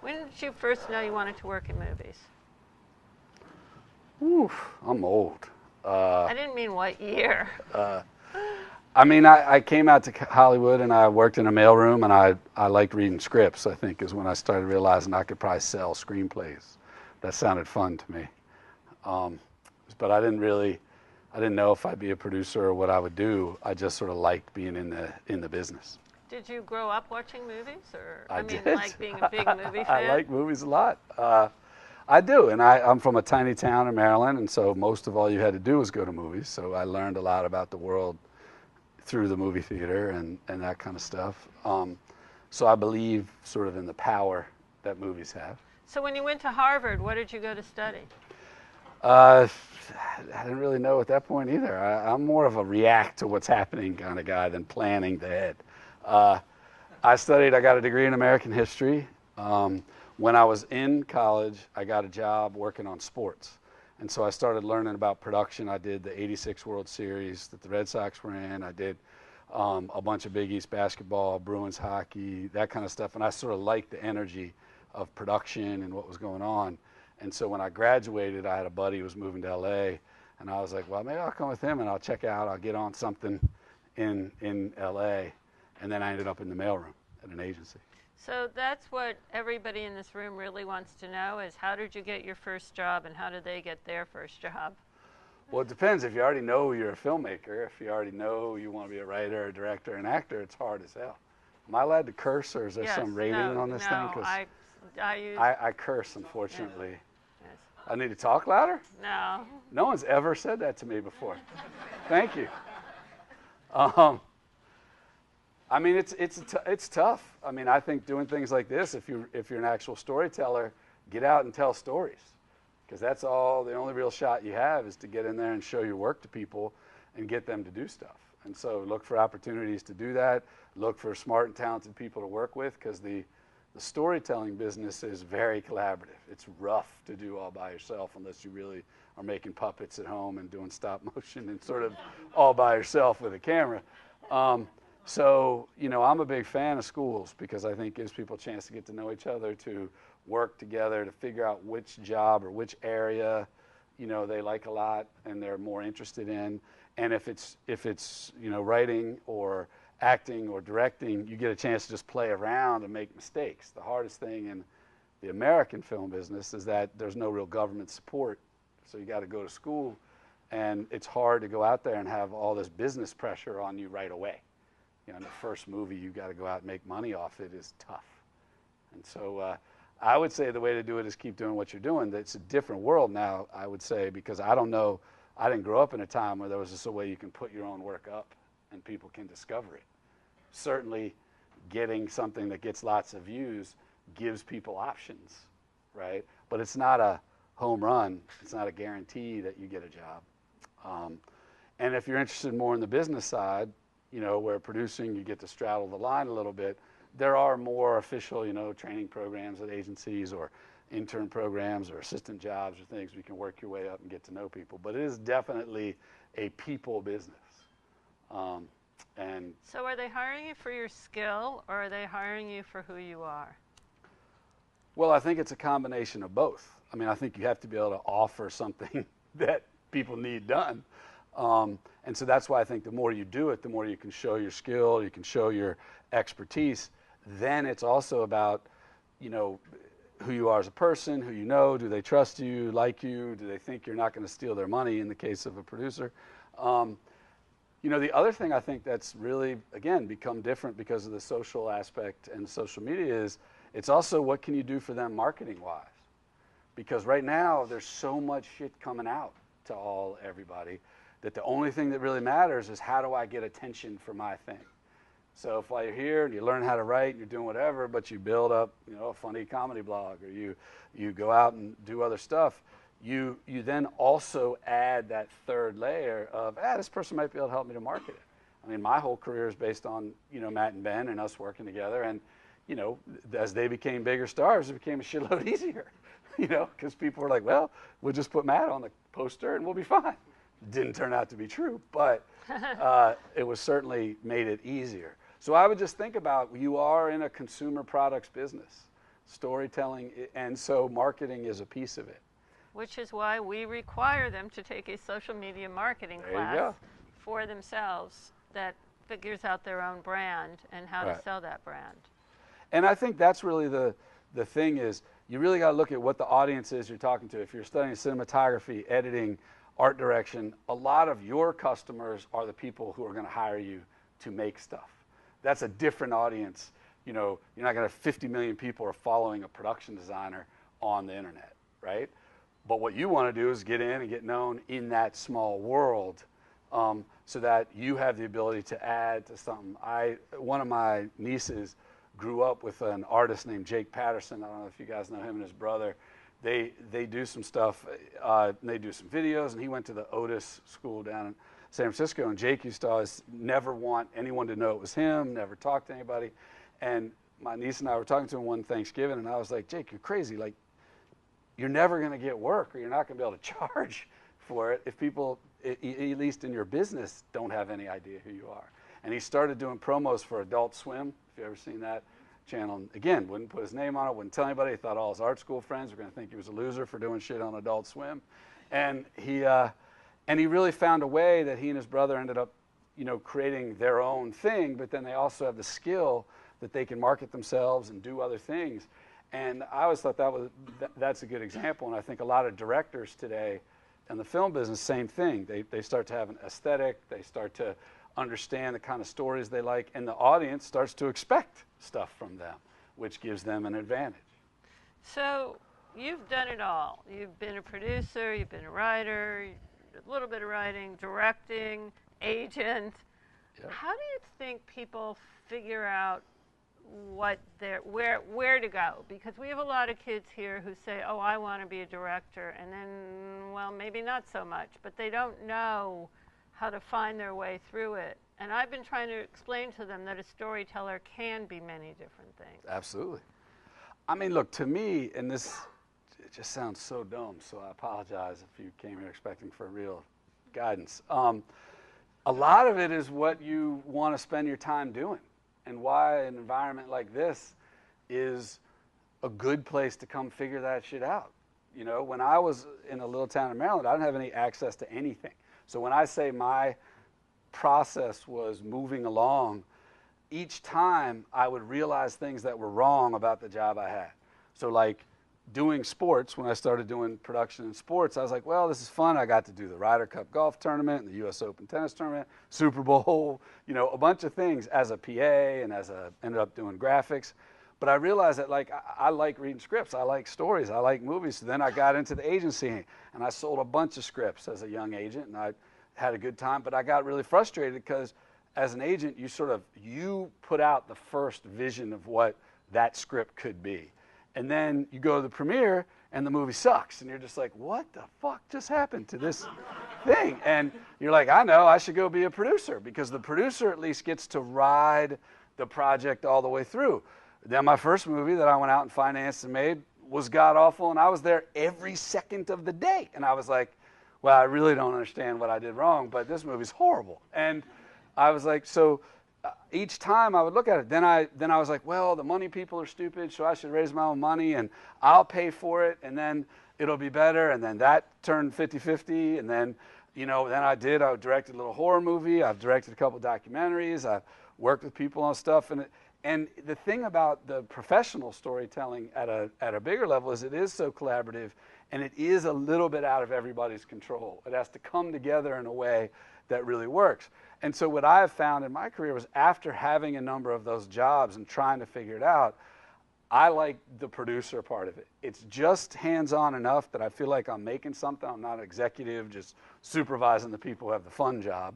When did you first know you wanted to work in movies? Oof, I'm old. I didn't mean what year. I mean, I came out to Hollywood and I worked in a mailroom, and I liked reading scripts, I think, is when I started realizing I could probably sell screenplays. That sounded fun to me. Um, but I didn't know if I'd be a producer or what I would do. I just sort of liked being in the business. Did you grow up watching movies, or I mean, did. like being a big movie fan? I like movies a lot. I do, and I'm from a tiny town in Maryland, and so most of all you had to do was go to movies. So I learned a lot about the world through the movie theater and that kind of stuff. So I believe sort of in the power that movies have. So when you went to Harvard, what did you go to study? I didn't really know at that point either. I'm more of a react to what's happening kind of guy than planning ahead. I got a degree in American history. When I was in college, I got a job working on sports. And so I started learning about production. I did the '86 World Series that the Red Sox were in. I did a bunch of Big East basketball, Bruins hockey, that kind of stuff. And I sort of liked the energy of production and what was going on. And so when I graduated, I had a buddy who was moving to LA. And I was like, well, maybe I'll come with him and I'll check out, I'll get on something in LA. And then I ended up in the mailroom at an agency. So that's what everybody in this room really wants to know is how did you get your first job and how did they get their first job? Well, it depends. If you already know you're a filmmaker, if you already know you want to be a writer, a director, an actor, it's hard as hell. Am I allowed to curse, or is there some rating on this thing? No, I curse, unfortunately. Yes. I need to talk louder? No. No one's ever said that to me before. Thank you. I mean, it's tough. I mean, I think doing things like this, if you're an actual storyteller, get out and tell stories, because that's all. The only real shot you have is to get in there and show your work to people and get them to do stuff. And so look for opportunities to do that. Look for smart and talented people to work with, because the storytelling business is very collaborative. It's rough to do all by yourself unless you really are making puppets at home and doing stop motion and sort of all by yourself with a camera. So, I'm a big fan of schools because I think it gives people a chance to get to know each other, to work together, to figure out which job or which area, they like a lot and they're more interested in. And if it's writing or acting or directing, you get a chance to just play around and make mistakes. The hardest thing in the American film business is that there's no real government support. So you got to go to school, and it's hard to go out there and have all this business pressure on you right away. In the first movie, you've got to go out and make money off it is tough. And so I would say the way to do it is keep doing what you're doing. It's a different world now, I would say, because I didn't grow up in a time where there was just a way you can put your own work up and people can discover it. Certainly, getting something that gets lots of views gives people options, right? But it's not a home run. It's not a guarantee that you get a job. And if you're interested more in the business side, where producing, you get to straddle the line a little bit. There are more official, training programs at agencies or intern programs or assistant jobs or things where you can work your way up and get to know people. But it is definitely a people business. So are they hiring you for your skill, or are they hiring you for who you are? Well, I think it's a combination of both. I mean, I think you have to be able to offer something that people need done. And so that's why I think the more you do it, the more you can show your skill, you can show your expertise. Then it's also about, who you are as a person, who do they trust you, like you, do they think you're not going to steal their money in the case of a producer. The other thing I think that's really, again, become different because of the social aspect and social media is it's also what can you do for them marketing-wise. Because right now there's so much shit coming out to everybody, that the only thing that really matters is how do I get attention for my thing. So if while you're here and you learn how to write and you're doing whatever, but you build up, a funny comedy blog, or you go out and do other stuff, you then also add that third layer of, this person might be able to help me to market it. I mean, my whole career is based on, Matt and Ben and us working together. And, as they became bigger stars, it became a shitload easier, because people were like, well, we'll just put Matt on the poster and we'll be fine. Didn't turn out to be true, but it was certainly made it easier. So I would just think about, you are in a consumer products business. storytelling, and so marketing is a piece of it. Which is why we require them to take a social media marketing There you class go. for themselves that figures out their own brand and how Right. to sell that brand. And I think that's really the thing is you really got to look at what the audience is you're talking to. If you're studying cinematography, editing, art direction, a lot of your customers are the people who are going to hire you to make stuff. That's a different audience. You know, you're not going to have 50 million people are following a production designer on the internet, right? But what you want to do is get in and get known in that small world, so that you have the ability to add to something. One of my nieces grew up with an artist named Jake Patterson. I don't know if you guys know him and his brother. They do some stuff. They do some videos, and he went to the Otis School down in San Francisco. And Jake used to always never want anyone to know it was him, never talk to anybody. And my niece and I were talking to him one Thanksgiving, and I was like, Jake, you're crazy. Like, you're never going to get work, or you're not going to be able to charge for it if people, at least in your business, don't have any idea who you are. And he started doing promos for Adult Swim, if you've ever seen that channel. And again, wouldn't put his name on it, wouldn't tell anybody. He thought all his art school friends were going to think he was a loser for doing shit on Adult Swim. And he really found a way that he and his brother ended up, creating their own thing, but then they also have the skill that they can market themselves and do other things. And I always thought that's a good example. And I think a lot of directors today in the film business, same thing. They start to have an aesthetic. They start to understand the kind of stories they like. And the audience starts to expect stuff from them, which gives them an advantage. So you've done it all. You've been a producer, you've been a writer, a little bit of writing, directing, agent. Yep. How do you think people figure out where to go? Because we have a lot of kids here who say, oh, I want to be a director, and then, well, maybe not so much, but they don't know how to find their way through it. And I've been trying to explain to them that a storyteller can be many different things. Absolutely. I mean, look, to me, and it just sounds so dumb, so I apologize if you came here expecting for real guidance. A lot of it is what you want to spend your time doing, and why an environment like this is a good place to come figure that shit out. When I was in a little town in Maryland, I didn't have any access to anything. So when I say my process was moving along, each time I would realize things that were wrong about the job I had. So like doing sports, when I started doing production in sports, I was like, well, this is fun. I got to do the Ryder Cup golf tournament and the U.S. Open tennis tournament, Super Bowl, a bunch of things as a PA and ended up doing graphics. But I realized that I like reading scripts. I like stories. I like movies. So then I got into the agency and I sold a bunch of scripts as a young agent, and I had a good time. But I got really frustrated because as an agent, you put out the first vision of what that script could be. And then you go to the premiere and the movie sucks. And you're just like, what the fuck just happened to this thing? And you're like, I know, I should go be a producer, because the producer at least gets to ride the project all the way through. Then my first movie that I went out and financed and made was god awful, and I was there every second of the day. And I was like, well, I really don't understand what I did wrong, but this movie's horrible. And I was like, so each time I would look at it, then I was like, well, the money people are stupid, so I should raise my own money, and I'll pay for it, and then it'll be better. And then that turned 50-50, and then, I directed a little horror movie. I've directed a couple documentaries. I've worked with people on stuff. And the thing about the professional storytelling at a bigger level is it is so collaborative, and it is a little bit out of everybody's control. It has to come together in a way that really works. And so what I have found in my career was, after having a number of those jobs and trying to figure it out, I like the producer part of it. It's just hands-on enough that I feel like I'm making something. I'm not an executive just supervising the people who have the fun job.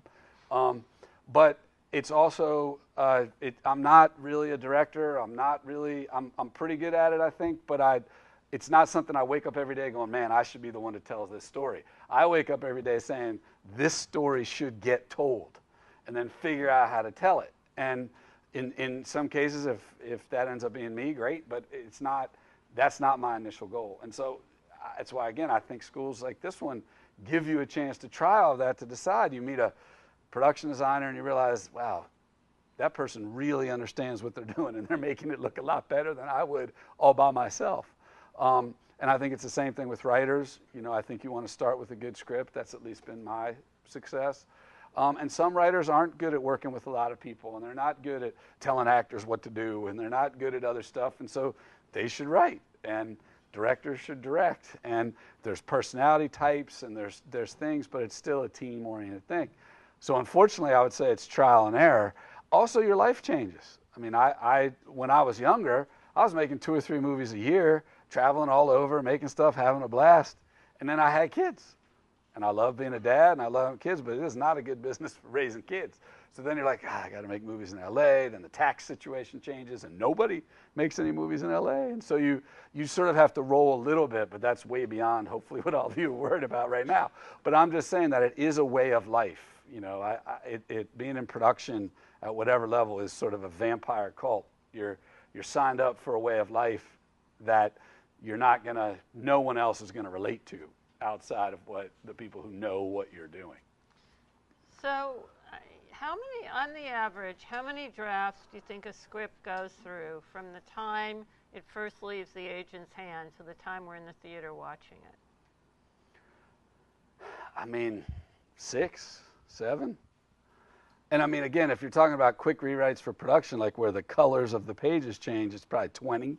But it's also, I'm not really a director. I'm pretty good at it, I think, but it's not something I wake up every day going, man, I should be the one to tell this story. I wake up every day saying, this story should get told, and then figure out how to tell it. And in some cases, if that ends up being me, great, but that's not my initial goal. And so that's why, again, I think schools like this one give you a chance to try all that, to decide. You meet a production designer and you realize, wow, that person really understands what they're doing, and they're making it look a lot better than I would all by myself. And I think it's the same thing with writers. You know, I think you want to start with a good script. That's at least been my success. And some writers aren't good at working with a lot of people, and they're not good at telling actors what to do, and they're not good at other stuff, and so they should write, and directors should direct, and there's personality types, and there's things, but it's still a team-oriented thing. So unfortunately, I would say it's trial and error. Also, your life changes. I mean, when I was younger, I was making 2 or 3 movies a year, traveling all over, making stuff, having a blast, and then I had kids. And I love being a dad, and I love kids, but it is not a good business for raising kids. So then you're like, I got to make movies in LA, then the tax situation changes, and nobody makes any movies in LA. And so you sort of have to roll a little bit, but that's way beyond, hopefully, what all of you are worried about right now. But I'm just saying that it is a way of life. You know, being in production at whatever level is sort of a vampire cult. You're signed up for a way of life that no one else is gonna relate to outside of what the people who know what you're doing. So, on the average, how many drafts do you think a script goes through from the time it first leaves the agent's hand to the time we're in the theater watching it? I mean, 6, 7. And I mean, again, if you're talking about quick rewrites for production, like where the colors of the pages change, it's probably 20.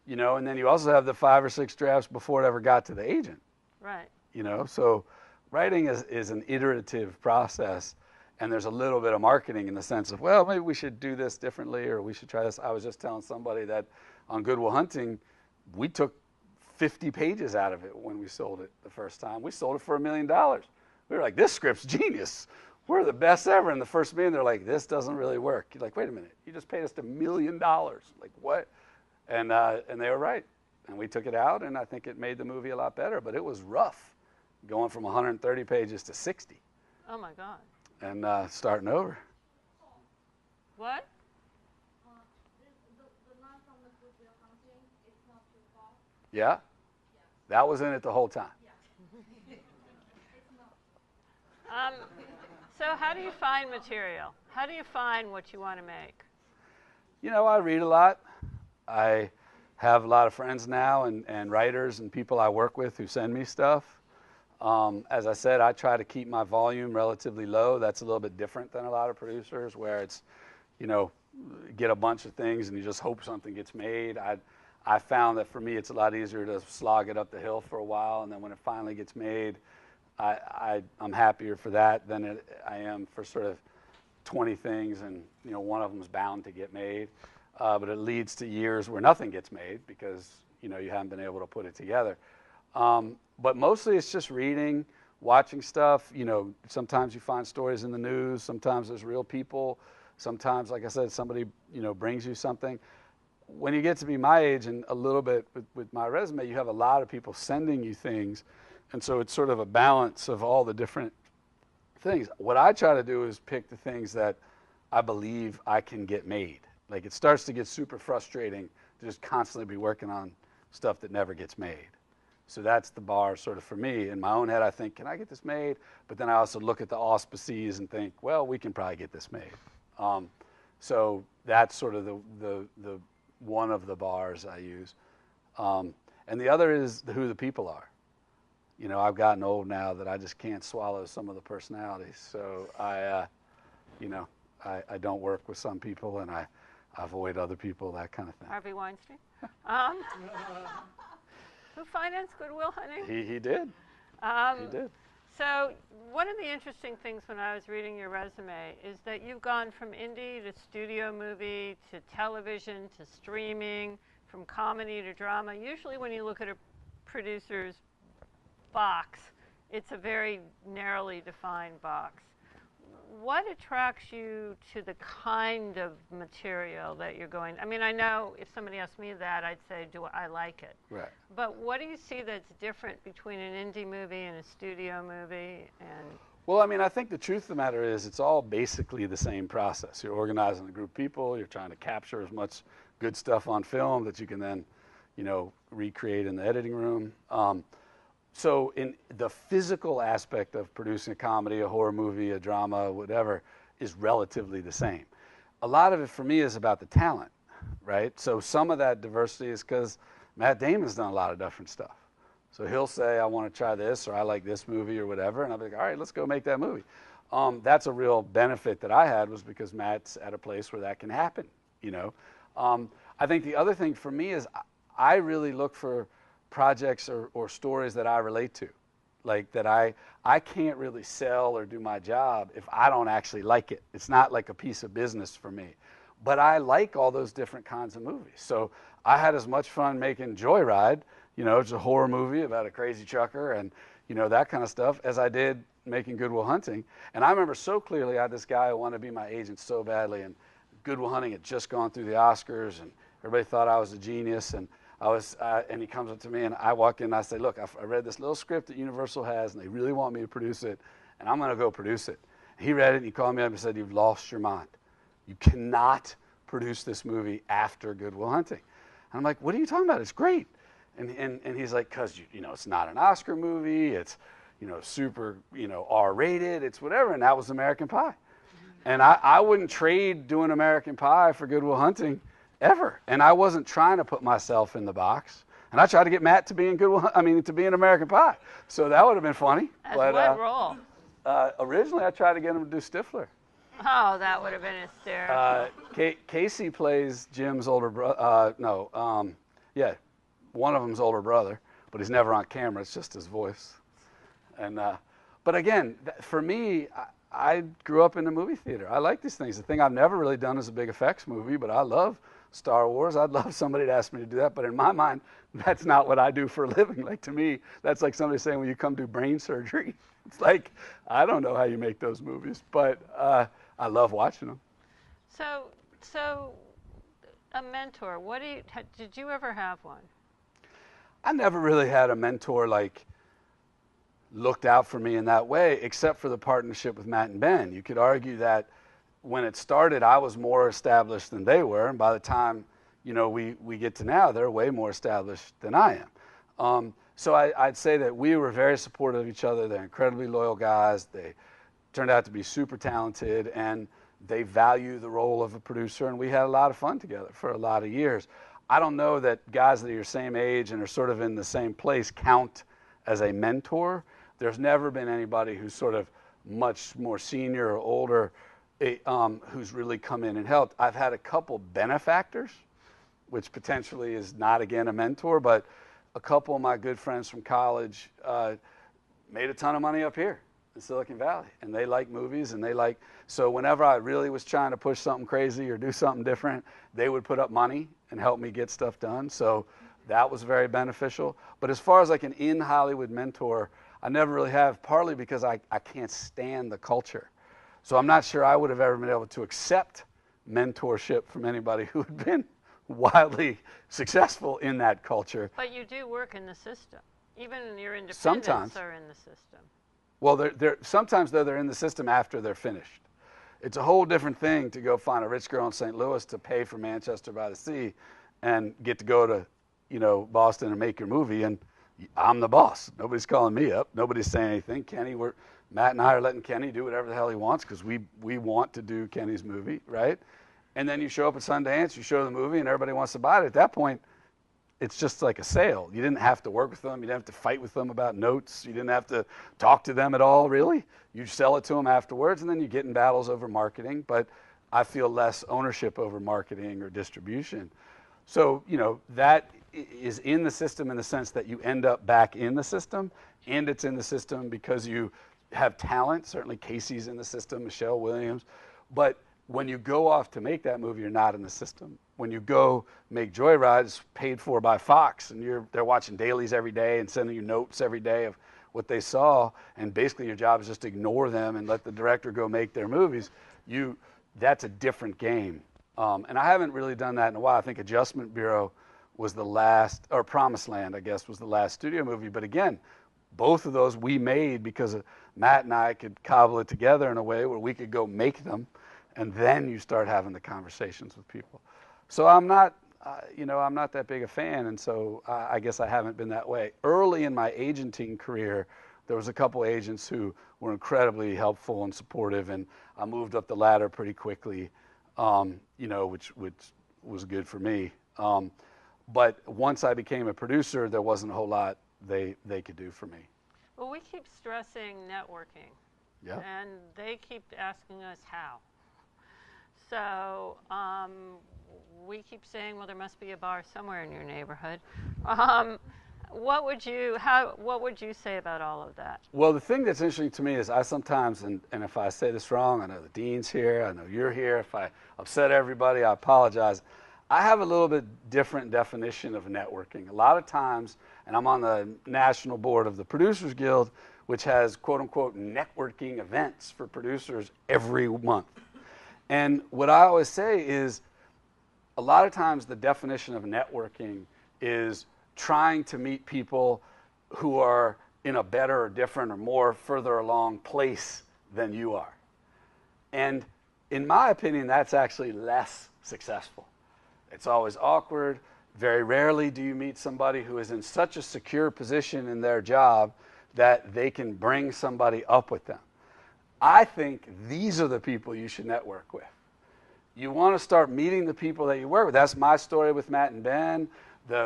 You know, and then you also have the 5 or 6 drafts before it ever got to the agent. Right. You know, so writing is an iterative process, and there's a little bit of marketing in the sense of, well, maybe we should do this differently, or we should try this. I was just telling somebody that on Good Will Hunting, we took 50 pages out of it when we sold it the first time. We sold it for $1 million. We were like, this script's genius. We're the best ever. And the first meeting, they're like, this doesn't really work. You're like, wait a minute, you just paid us $1 million. Like, what? And they were right. And we took it out, and I think it made the movie a lot better. But it was rough, going from 130 pages to 60. Oh, my God. And starting over. What? The line from the Good Will Hunting, it's not too far. Yeah? That was in it the whole time. Yeah. It's not. So how do you find material? How do you find what you want to make? You know, I read a lot. I have a lot of friends now and writers and people I work with who send me stuff. As I said, I try to keep my volume relatively low. That's a little bit different than a lot of producers where it's, you know, get a bunch of things and you just hope something gets made. I found that for me it's a lot easier to slog it up the hill for a while, and then when it finally gets made, I'm happier for that than I am for sort of 20 things and, you know, one of them is bound to get made. But it leads to years where nothing gets made because, you know, you haven't been able to put it together. But mostly it's just reading, watching stuff. You know, sometimes you find stories in the news. Sometimes there's real people. Sometimes, like I said, somebody, you know, brings you something. When you get to be my age and a little bit with my resume, you have a lot of people sending you things. And so it's sort of a balance of all the different things. What I try to do is pick the things that I believe I can get made. Like, it starts to get super frustrating to just constantly be working on stuff that never gets made. So that's the bar sort of for me. In my own head, I think, can I get this made? But then I also look at the auspices and think, well, we can probably get this made. So that's sort of the one of the bars I use. And the other is who the people are. You know, I've gotten old now that I just can't swallow some of the personalities. So I don't work with some people, and I avoid other people, that kind of thing. Harvey Weinstein? Who financed Good Will Hunting? He did. He did. So one of the interesting things when I was reading your resume is that you've gone from indie to studio movie to television to streaming, from comedy to drama. Usually when you look at a producer's box, it's a very narrowly defined box. What attracts you to the kind of material that you're going? I mean, I know if somebody asked me that, I'd say, do I like it? Right. But what do you see that's different between an indie movie and a studio movie? Well, I mean, I think the truth of the matter is it's all basically the same process. You're organizing a group of people. You're trying to capture as much good stuff on film that you can then, you know, recreate in the editing room. So in the physical aspect of producing a comedy, a horror movie, a drama, whatever, is relatively the same. A lot of it for me is about the talent, right? So some of that diversity is because Matt Damon's done a lot of different stuff. So he'll say, I want to try this, or I like this movie, or whatever, and I'll be like, all right, let's go make that movie. That's a real benefit that I had, was because Matt's at a place where that can happen, you know. I think the other thing for me is I really look for projects or stories that I relate to, like that I can't really sell or do my job if I don't actually like it. It's not like a piece of business for me. But I like all those different kinds of movies. So I had as much fun making Joyride, you know, it's a horror movie about a crazy trucker and, you know, that kind of stuff, as I did making Good Will Hunting. And I remember so clearly I had this guy who wanted to be my agent so badly, and Good Will Hunting had just gone through the Oscars, and everybody thought I was a genius. And and he comes up to me, and I walk in and I say, look, I read this little script that Universal has, and they really want me to produce it, and I'm going to go produce it. He read it, and he called me up and said, you've lost your mind. You cannot produce this movie after Good Will Hunting. And I'm like, what are you talking about? It's great. And he's like, because, you know, it's not an Oscar movie. It's, you know, super, you know, R-rated. It's whatever. And that was American Pie. And I wouldn't trade doing American Pie for Good Will Hunting ever. And I wasn't trying to put myself in the box. And I tried to get Matt to be in to be in American Pie. So that would have been funny. As what role? Originally, I tried to get him to do Stifler. Oh, that would have been hysterical. Casey plays Jim's older brother. One of them's older brother, but he's never on camera. It's just his voice. And but again, for me, I grew up in the movie theater. I like these things. The thing I've never really done is a big effects movie, but I love Star Wars. I'd love somebody to ask me to do that, but in my mind, that's not what I do for a living. Like, to me, that's like somebody saying, well, you come do brain surgery. It's like, I don't know how you make those movies, but I love watching them. So a mentor, did you ever have one? I never really had a mentor like looked out for me in that way, except for the partnership with Matt and Ben. You could argue that when it started, I was more established than they were, and by the time, you know, we get to now, they're way more established than I am. So I'd say that we were very supportive of each other. They're incredibly loyal guys. They turned out to be super talented, and they value the role of a producer, and we had a lot of fun together for a lot of years. I don't know that guys that are your same age and are sort of in the same place count as a mentor. There's never been anybody who's sort of much more senior or older who's really come in and helped. I've had a couple benefactors, which potentially is not, again, a mentor, but a couple of my good friends from college made a ton of money up here in Silicon Valley, and they like movies, and so whenever I really was trying to push something crazy or do something different, they would put up money and help me get stuff done. So that was very beneficial. But as far as like an in-Hollywood mentor, I never really have, partly because I can't stand the culture. So I'm not sure I would have ever been able to accept mentorship from anybody who had been wildly successful in that culture. But you do work in the system. Even your independents Sometimes. are in the system. Well, sometimes, though, they're in the system after they're finished. It's a whole different thing to go find a rich girl in St. Louis to pay for Manchester by the Sea and get to go to, you know, Boston and make your movie, and I'm the boss. Nobody's calling me up. Nobody's saying anything. Matt and I are letting Kenny do whatever the hell he wants because we want to do Kenny's movie, right? And then you show up at Sundance, you show the movie, and everybody wants to buy it. At that point, it's just like a sale. You didn't have to work with them. You didn't have to fight with them about notes. You didn't have to talk to them at all, really. You sell it to them afterwards, and then you get in battles over marketing. But I feel less ownership over marketing or distribution. So, you know, that is in the system in the sense that you end up back in the system, and it's in the system because you have talent. Certainly Casey's in the system, Michelle Williams. But when you go off to make that movie, you're not in the system. When you go make Joyride, it's paid for by Fox, and they're watching dailies every day and sending you notes every day of what they saw, and basically your job is just to ignore them and let the director go make their movies. That's a different game. And I haven't really done that in a while. I think Adjustment Bureau was the last, or Promised Land, I guess, was the last studio movie. But again, both of those we made because Matt and I could cobble it together in a way where we could go make them, and then you start having the conversations with people. So I'm not that big a fan, and so I guess I haven't been that way. Early in my agenting career, there was a couple agents who were incredibly helpful and supportive, and I moved up the ladder pretty quickly, which was good for me. But once I became a producer, there wasn't a whole lot they could do for me. Well, we keep stressing networking. Yeah. And they keep asking us how. So we keep saying, well, there must be a bar somewhere in your neighborhood. What would you say about all of that? Well, the thing that's interesting to me is I sometimes, and if I say this wrong, I know the dean's here, I know you're here. If I upset everybody, I apologize. I have a little bit different definition of networking. A lot of times, and I'm on the national board of the Producers Guild, which has quote-unquote networking events for producers every month. And what I always say is a lot of times the definition of networking is trying to meet people who are in a better or different or more further along place than you are. And in my opinion, that's actually less successful. It's always awkward. Very rarely do you meet somebody who is in such a secure position in their job that they can bring somebody up with them. I think these are the people you should network with. You want to start meeting the people that you work with. That's my story with Matt and Ben.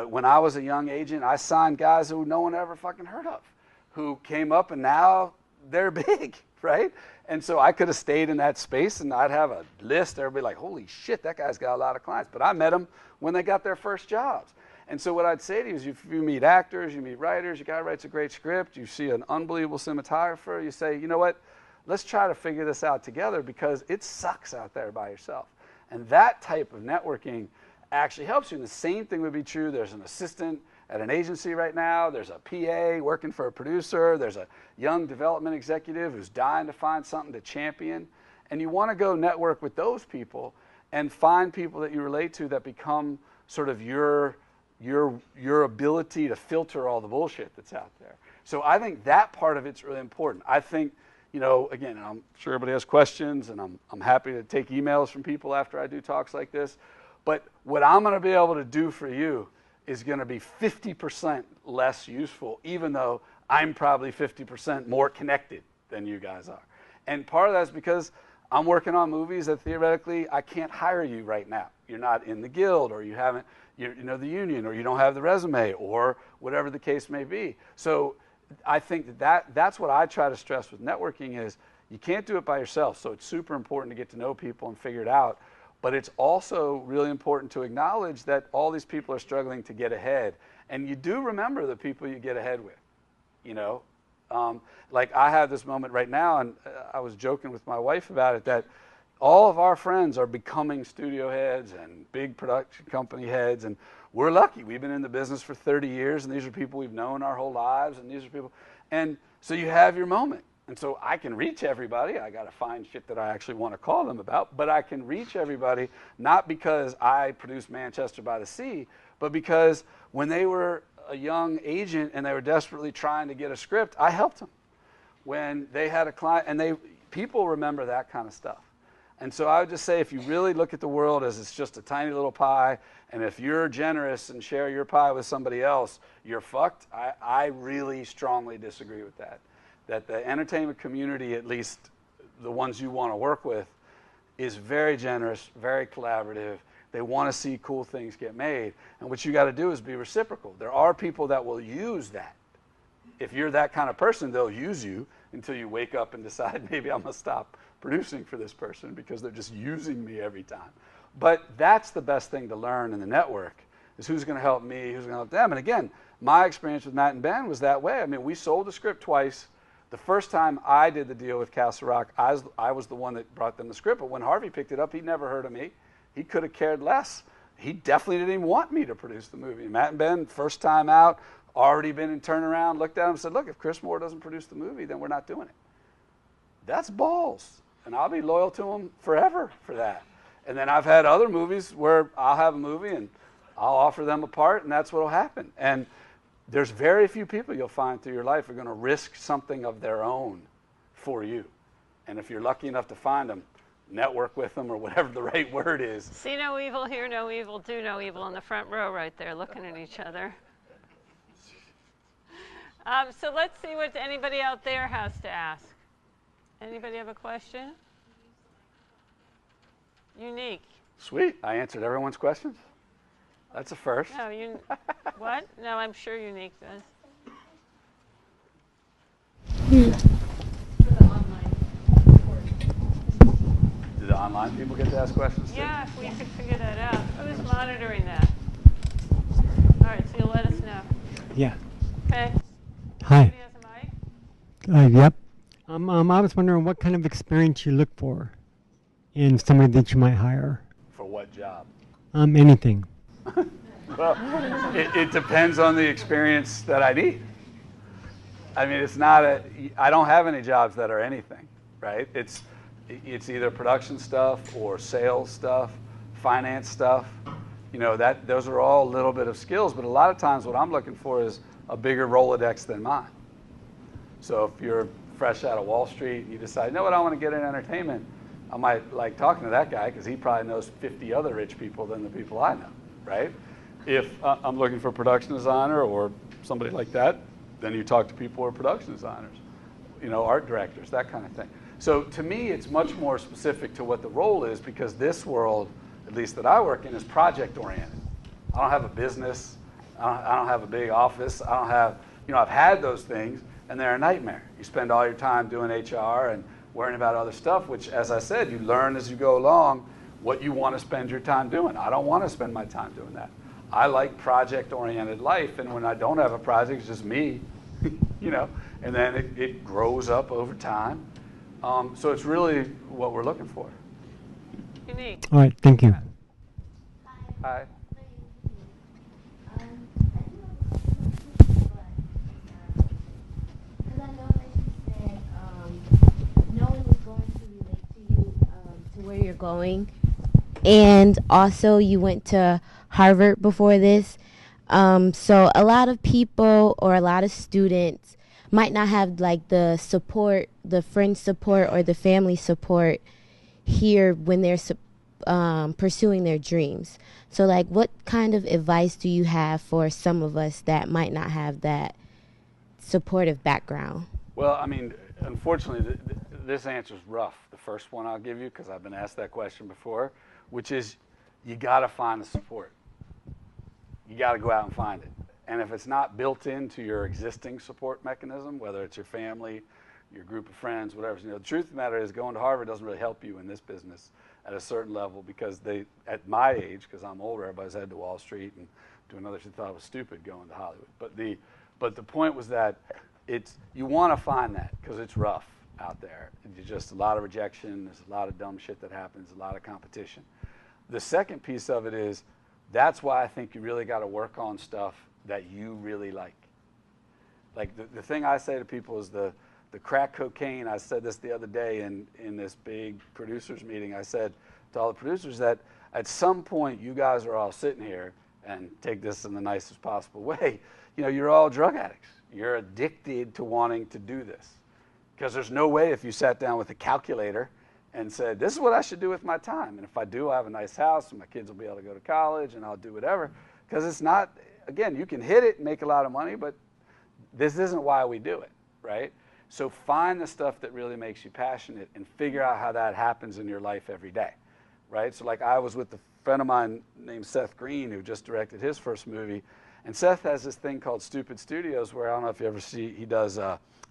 When I was a young agent, I signed guys who no one ever fucking heard of, who came up and now they're big, right? And so I could have stayed in that space and I'd have a list. Everybody like, holy shit, that guy's got a lot of clients. But I met them when they got their first jobs. And so what I'd say to you is if you meet actors, you meet writers, your guy writes a great script, you see an unbelievable cinematographer, you say, you know what, let's try to figure this out together because it sucks out there by yourself. And that type of networking actually helps you. And the same thing would be true. There's an assistant at an agency right now. There's a PA working for a producer. There's a young development executive who's dying to find something to champion. And you want to go network with those people and find people that you relate to that become sort of your ability to filter all the bullshit that's out there. So I think that part of it's really important. I think, again, I'm sure everybody has questions, and I'm happy to take emails from people after I do talks like this. But what I'm going to be able to do for you is going to be 50% less useful, even though I'm probably 50% more connected than you guys are. And part of that's because I'm working on movies that theoretically I can't hire you right now. You're not in the guild, or you haven't, the union, or you don't have the resume, or whatever the case may be. So I think that's what I try to stress with networking is you can't do it by yourself. So it's super important to get to know people and figure it out. But it's also really important to acknowledge that all these people are struggling to get ahead. And you do remember the people you get ahead with, Like I have this moment right now, and I was joking with my wife about it, that all of our friends are becoming studio heads and big production company heads, and we're lucky. We've been in the business for 30 years, and these are people we've known our whole lives, and these are people. And so you have your moment. And so I can reach everybody. I got to find shit that I actually want to call them about, but I can reach everybody not because I produced Manchester by the Sea, but because when they were a young agent and they were desperately trying to get a script, I helped them. When they had a client, and people remember that kind of stuff. And so I would just say, if you really look at the world as it's just a tiny little pie, and if you're generous and share your pie with somebody else, you're fucked. I really strongly disagree with that. That the entertainment community, at least the ones you want to work with, is very generous, very collaborative. They want to see cool things get made. And what you got to do is be reciprocal. There are people that will use that. If you're that kind of person, they'll use you until you wake up and decide, maybe I'm going to stop producing for this person because they're just using me every time. But that's the best thing to learn in the network, is who's going to help me, who's going to help them. And again, my experience with Matt and Ben was that way. I mean, we sold the script twice. The first time I did the deal with Castle Rock, I was the one that brought them the script. But when Harvey picked it up, he never heard of me. He could have cared less. He definitely didn't even want me to produce the movie. Matt and Ben, first time out, already been in turnaround, looked at him and said, look, if Chris Moore doesn't produce the movie, then we're not doing it. That's balls. And I'll be loyal to him forever for that. And then I've had other movies where I'll have a movie and I'll offer them a part, and that's what will happen. And there's very few people you'll find through your life who are going to risk something of their own for you. And if you're lucky enough to find them, network with them, or whatever the right word is. See no evil, hear no evil, do no evil in the front row right there looking at each other. So let's see what anybody out there has to ask. Anybody have a question? Unique. Sweet. I answered everyone's questions. That's a first. No, what? No, I'm sure Unique does. For the online support. Do the online people get to ask questions too? Yeah, if we could figure that out. Who's monitoring that? All right, so you'll let us know. Yeah. Okay. Hi. Somebody has a mic? Yep. I was wondering what kind of experience you look for in somebody that you might hire. For what job? Anything. Well, it depends on the experience that I need. I mean, I don't have any jobs that are anything, right? It's either production stuff or sales stuff, finance stuff. You know, those are all a little bit of skills, but a lot of times what I'm looking for is a bigger Rolodex than mine. So if you're fresh out of Wall Street and you decide, you know what, I want to get in entertainment, I might like talking to that guy because he probably knows 50 other rich people than the people I know, right? If I'm looking for a production designer or somebody like that, then you talk to people who are production designers, you know, art directors, that kind of thing. So to me, it's much more specific to what the role is because this world, at least that I work in, is project oriented. I don't have a business. I don't have a big office. I don't have, you know, I've had those things and they're a nightmare. You spend all your time doing HR and worrying about other stuff, which, as I said, you learn as you go along what you want to spend your time doing. I don't want to spend my time doing that. I like project-oriented life, and when I don't have a project, it's just me, you know, and then it grows up over time. So it's really what we're looking for. Unique. All right, thank you. Hi. Because I know that you said no one was going to relate to you to where you're going, and also you went to Harvard before this. So a lot of people or a lot of students might not have like the support, the friend support or the family support here when they're pursuing their dreams. So like what kind of advice do you have for some of us that might not have that supportive background? Well, I mean, unfortunately, this answer is rough. The first one I'll give you, because I've been asked that question before, which is you got to find the support. You got to go out and find it. And if it's not built into your existing support mechanism, whether it's your family, your group of friends, whatever, you know, the truth of the matter is going to Harvard doesn't really help you in this business at a certain level because they, at my age, because I'm older, everybody's headed to Wall Street and doing other shit. Thought it was stupid going to Hollywood. But the point was that you want to find that because it's rough out there. It's just a lot of rejection. There's a lot of dumb shit that happens, a lot of competition. The second piece of it is that's why I think you really got to work on stuff that you really like. Like the thing I say to people is the crack cocaine. I said this the other day in this big producers meeting. I said to all the producers that at some point you guys are all sitting here, and take this in the nicest possible way, you know, you're all drug addicts. You're addicted to wanting to do this. Because there's no way if you sat down with a calculator and said, this is what I should do with my time. And if I do, I have a nice house and my kids will be able to go to college and I'll do whatever. Because it's not, again, you can hit it and make a lot of money, but this isn't why we do it, right? So find the stuff that really makes you passionate and figure out how that happens in your life every day, right? So like I was with a friend of mine named Seth Green who just directed his first movie. And Seth has this thing called Stupid Studios where I don't know if you ever see, he does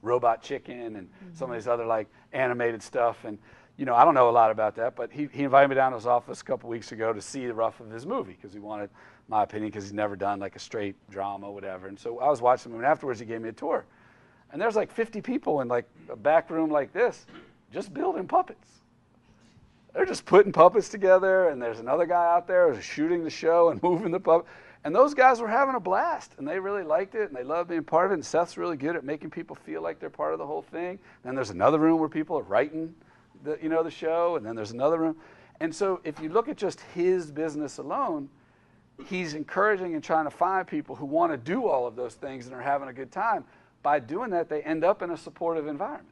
Robot Chicken and some of these other like animated stuff. And, you know, I don't know a lot about that, but he invited me down to his office a couple weeks ago to see the rough of his movie because he wanted my opinion because he's never done like a straight drama, whatever. And so I was watching the movie and afterwards he gave me a tour. And there's like 50 people in like a back room like this just building puppets. They're just putting puppets together and there's another guy out there who's shooting the show and moving the puppet. And those guys were having a blast, and they really liked it, and they loved being part of it. And Seth's really good at making people feel like they're part of the whole thing. Then there's another room where people are writing, the show, and then there's another room. And so if you look at just his business alone, he's encouraging and trying to find people who want to do all of those things and are having a good time. By doing that, they end up in a supportive environment.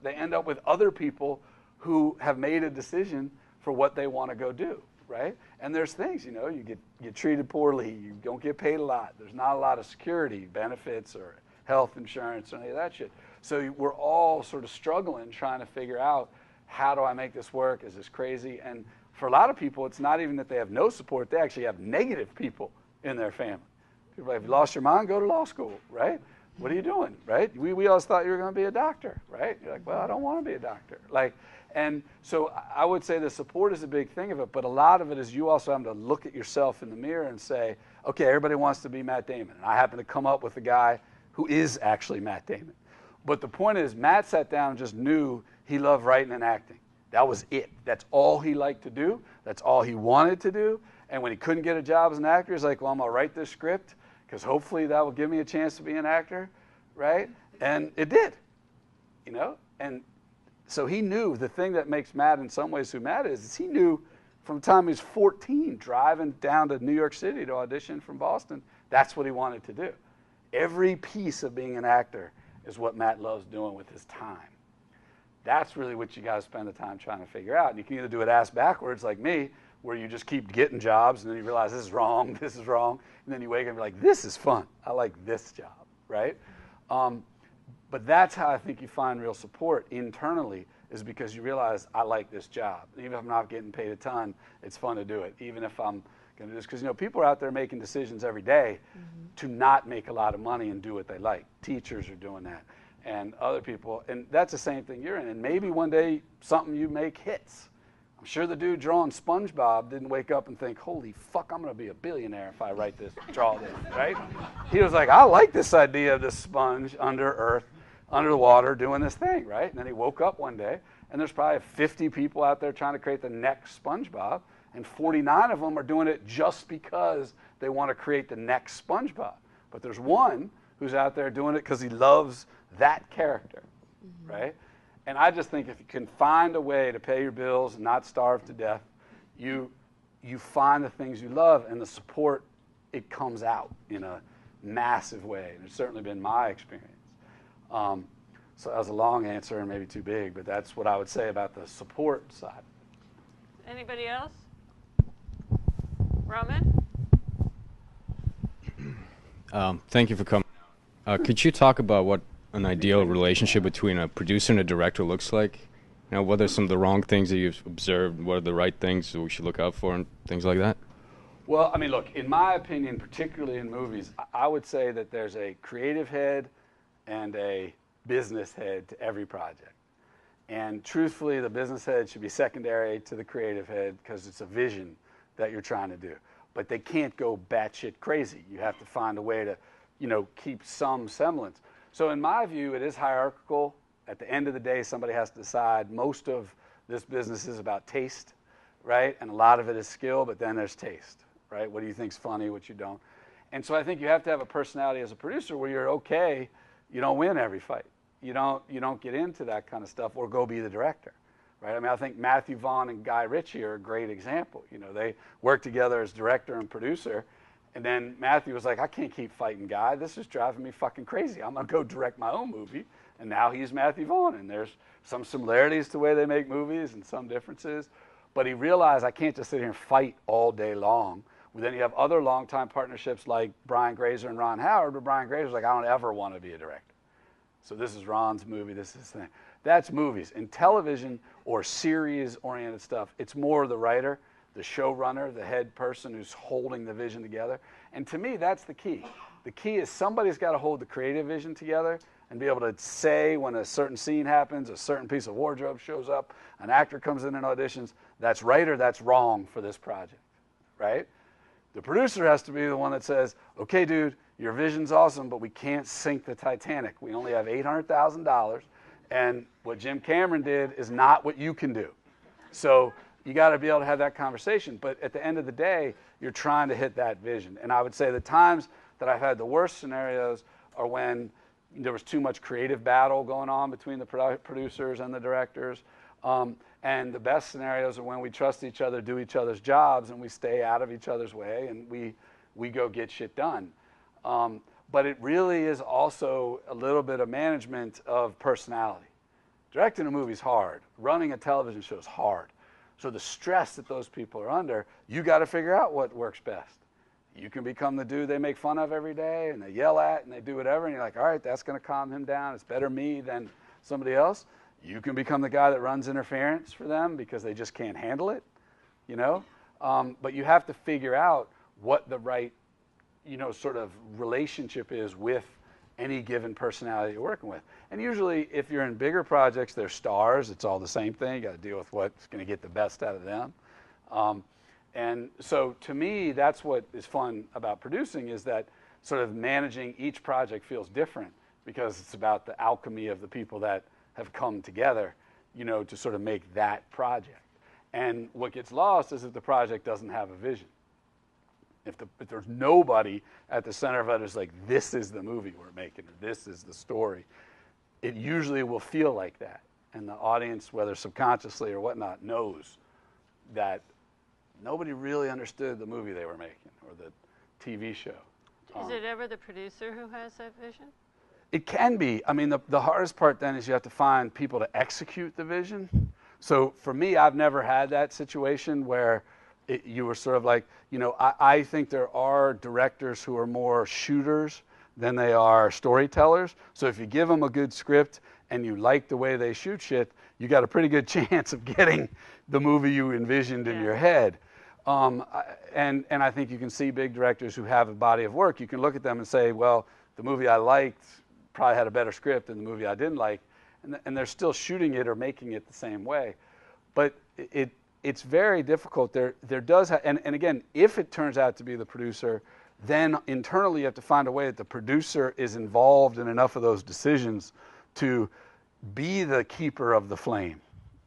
They end up with other people who have made a decision for what they want to go do. Right? And there's things, you know, you get treated poorly, you don't get paid a lot, there's not a lot of security, benefits or health insurance or any of that shit. So we're all sort of struggling trying to figure out how do I make this work? Is this crazy? And for a lot of people, it's not even that they have no support. They actually have negative people in their family. People are like, have you lost your mind? Go to law school, right? What are you doing, right? We always thought you were going to be a doctor, right? You're like, well, I don't want to be a doctor. Like, and so I would say the support is a big thing of it, but a lot of it is you also have to look at yourself in the mirror and say, okay, everybody wants to be Matt Damon. And I happen to come up with a guy who is actually Matt Damon. But the point is, Matt sat down and just knew he loved writing and acting. That was it. That's all he liked to do. That's all he wanted to do. And when he couldn't get a job as an actor, he's like, well, I'm going to write this script because hopefully that will give me a chance to be an actor, right? And it did, you know? And so he knew the thing that makes Matt in some ways who Matt is he knew from the time he was 14, driving down to New York City to audition from Boston, that's what he wanted to do. Every piece of being an actor is what Matt loves doing with his time. That's really what you got to spend the time trying to figure out. And you can either do it ass backwards like me, where you just keep getting jobs and then you realize this is wrong, and then you wake up and you're like, this is fun. I like this job, right? But that's how I think you find real support internally, is because you realize I like this job. Even if I'm not getting paid a ton, it's fun to do it. Even if I'm going to do this, because people are out there making decisions every day to not make a lot of money and do what they like. Teachers are doing that, and other people, and that's the same thing you're in. And maybe one day something you make hits. I'm sure the dude drawing SpongeBob didn't wake up and think, holy fuck, I'm going to be a billionaire if I draw this, right? He was like, I like this idea of this sponge under earth, under the water, doing this thing, right? And then he woke up one day, and there's probably 50 people out there trying to create the next SpongeBob, and 49 of them are doing it just because they want to create the next SpongeBob. But there's one who's out there doing it because he loves that character, right? And I just think if you can find a way to pay your bills and not starve to death, you find the things you love, and the support, it comes out in a massive way. And it's certainly been my experience. So that was a long answer and maybe too big, but that's what I would say about the support side. Anybody else? Roman? Thank you for coming. Could you talk about what an ideal relationship between a producer and a director looks like? What are some of the wrong things that you've observed? What are the right things that we should look out for and things like that? Well, I mean, look, in my opinion, particularly in movies, I would say that there's a creative head and a business head to every project. And truthfully, the business head should be secondary to the creative head because it's a vision that you're trying to do. But they can't go batshit crazy. You have to find a way to, keep some semblance. So in my view, it is hierarchical. At the end of the day, somebody has to decide. Most of this business is about taste, right? And a lot of it is skill, but then there's taste, right? What do you think's funny, what you don't? And so I think you have to have a personality as a producer where you're okay. You don't win every fight. You don't get into that kind of stuff or go be the director, right? I mean, I think Matthew Vaughn and Guy Ritchie are a great example. They worked together as director and producer, and then Matthew was like, I can't keep fighting Guy. This is driving me fucking crazy. I'm going to go direct my own movie. And now he's Matthew Vaughn, and there's some similarities to the way they make movies and some differences. But he realized I can't just sit here and fight all day long. Well, then you have other longtime partnerships like Brian Grazer and Ron Howard, but Brian Grazer's like, I don't ever want to be a director. So this is Ron's movie, this is his thing. That's movies. In television or series-oriented stuff, it's more the writer, the showrunner, the head person who's holding the vision together. And to me, that's the key. The key is somebody's got to hold the creative vision together and be able to say when a certain scene happens, a certain piece of wardrobe shows up, an actor comes in and auditions, that's right or that's wrong for this project, right? The producer has to be the one that says, okay, dude, your vision's awesome, but we can't sink the Titanic. We only have $800,000, and what Jim Cameron did is not what you can do. So you got to be able to have that conversation. But at the end of the day, you're trying to hit that vision. And I would say the times that I've had the worst scenarios are when there was too much creative battle going on between the producers and the directors. And the best scenarios are when we trust each other, do each other's jobs, and we stay out of each other's way, and we go get shit done. But it really is also a little bit of management of personality. Directing a movie is hard. Running a television show is hard. So the stress that those people are under, you got to figure out what works best. You can become the dude they make fun of every day and they yell at and they do whatever, and you're like, all right, that's going to calm him down. It's better me than somebody else. You can become the guy that runs interference for them because they just can't handle it, you know? But you have to figure out what the right, sort of relationship is with any given personality you're working with. And usually if you're in bigger projects, they're stars. It's all the same thing. You got to deal with what's going to get the best out of them. And so to me, that's what is fun about producing, is that sort of managing each project feels different because it's about the alchemy of the people that have come together, to sort of make that project. And what gets lost is if the project doesn't have a vision. If there's nobody at the center of it who's like, this is the movie we're making, or this is the story, it usually will feel like that. And the audience, whether subconsciously or whatnot, knows that nobody really understood the movie they were making or the TV show. Is it ever the producer who has that vision? It can be. I mean, the hardest part then is you have to find people to execute the vision. So for me, I've never had that situation where you were sort of like, I think there are directors who are more shooters than they are storytellers. So if you give them a good script and you like the way they shoot shit, you got a pretty good chance of getting the movie you envisioned in your head. And I think you can see big directors who have a body of work. You can look at them and say, well, the movie I liked probably had a better script than the movie I didn't like. And they're still shooting it or making it the same way. But it's very difficult. There does and again, if it turns out to be the producer, then internally you have to find a way that the producer is involved in enough of those decisions to be the keeper of the flame,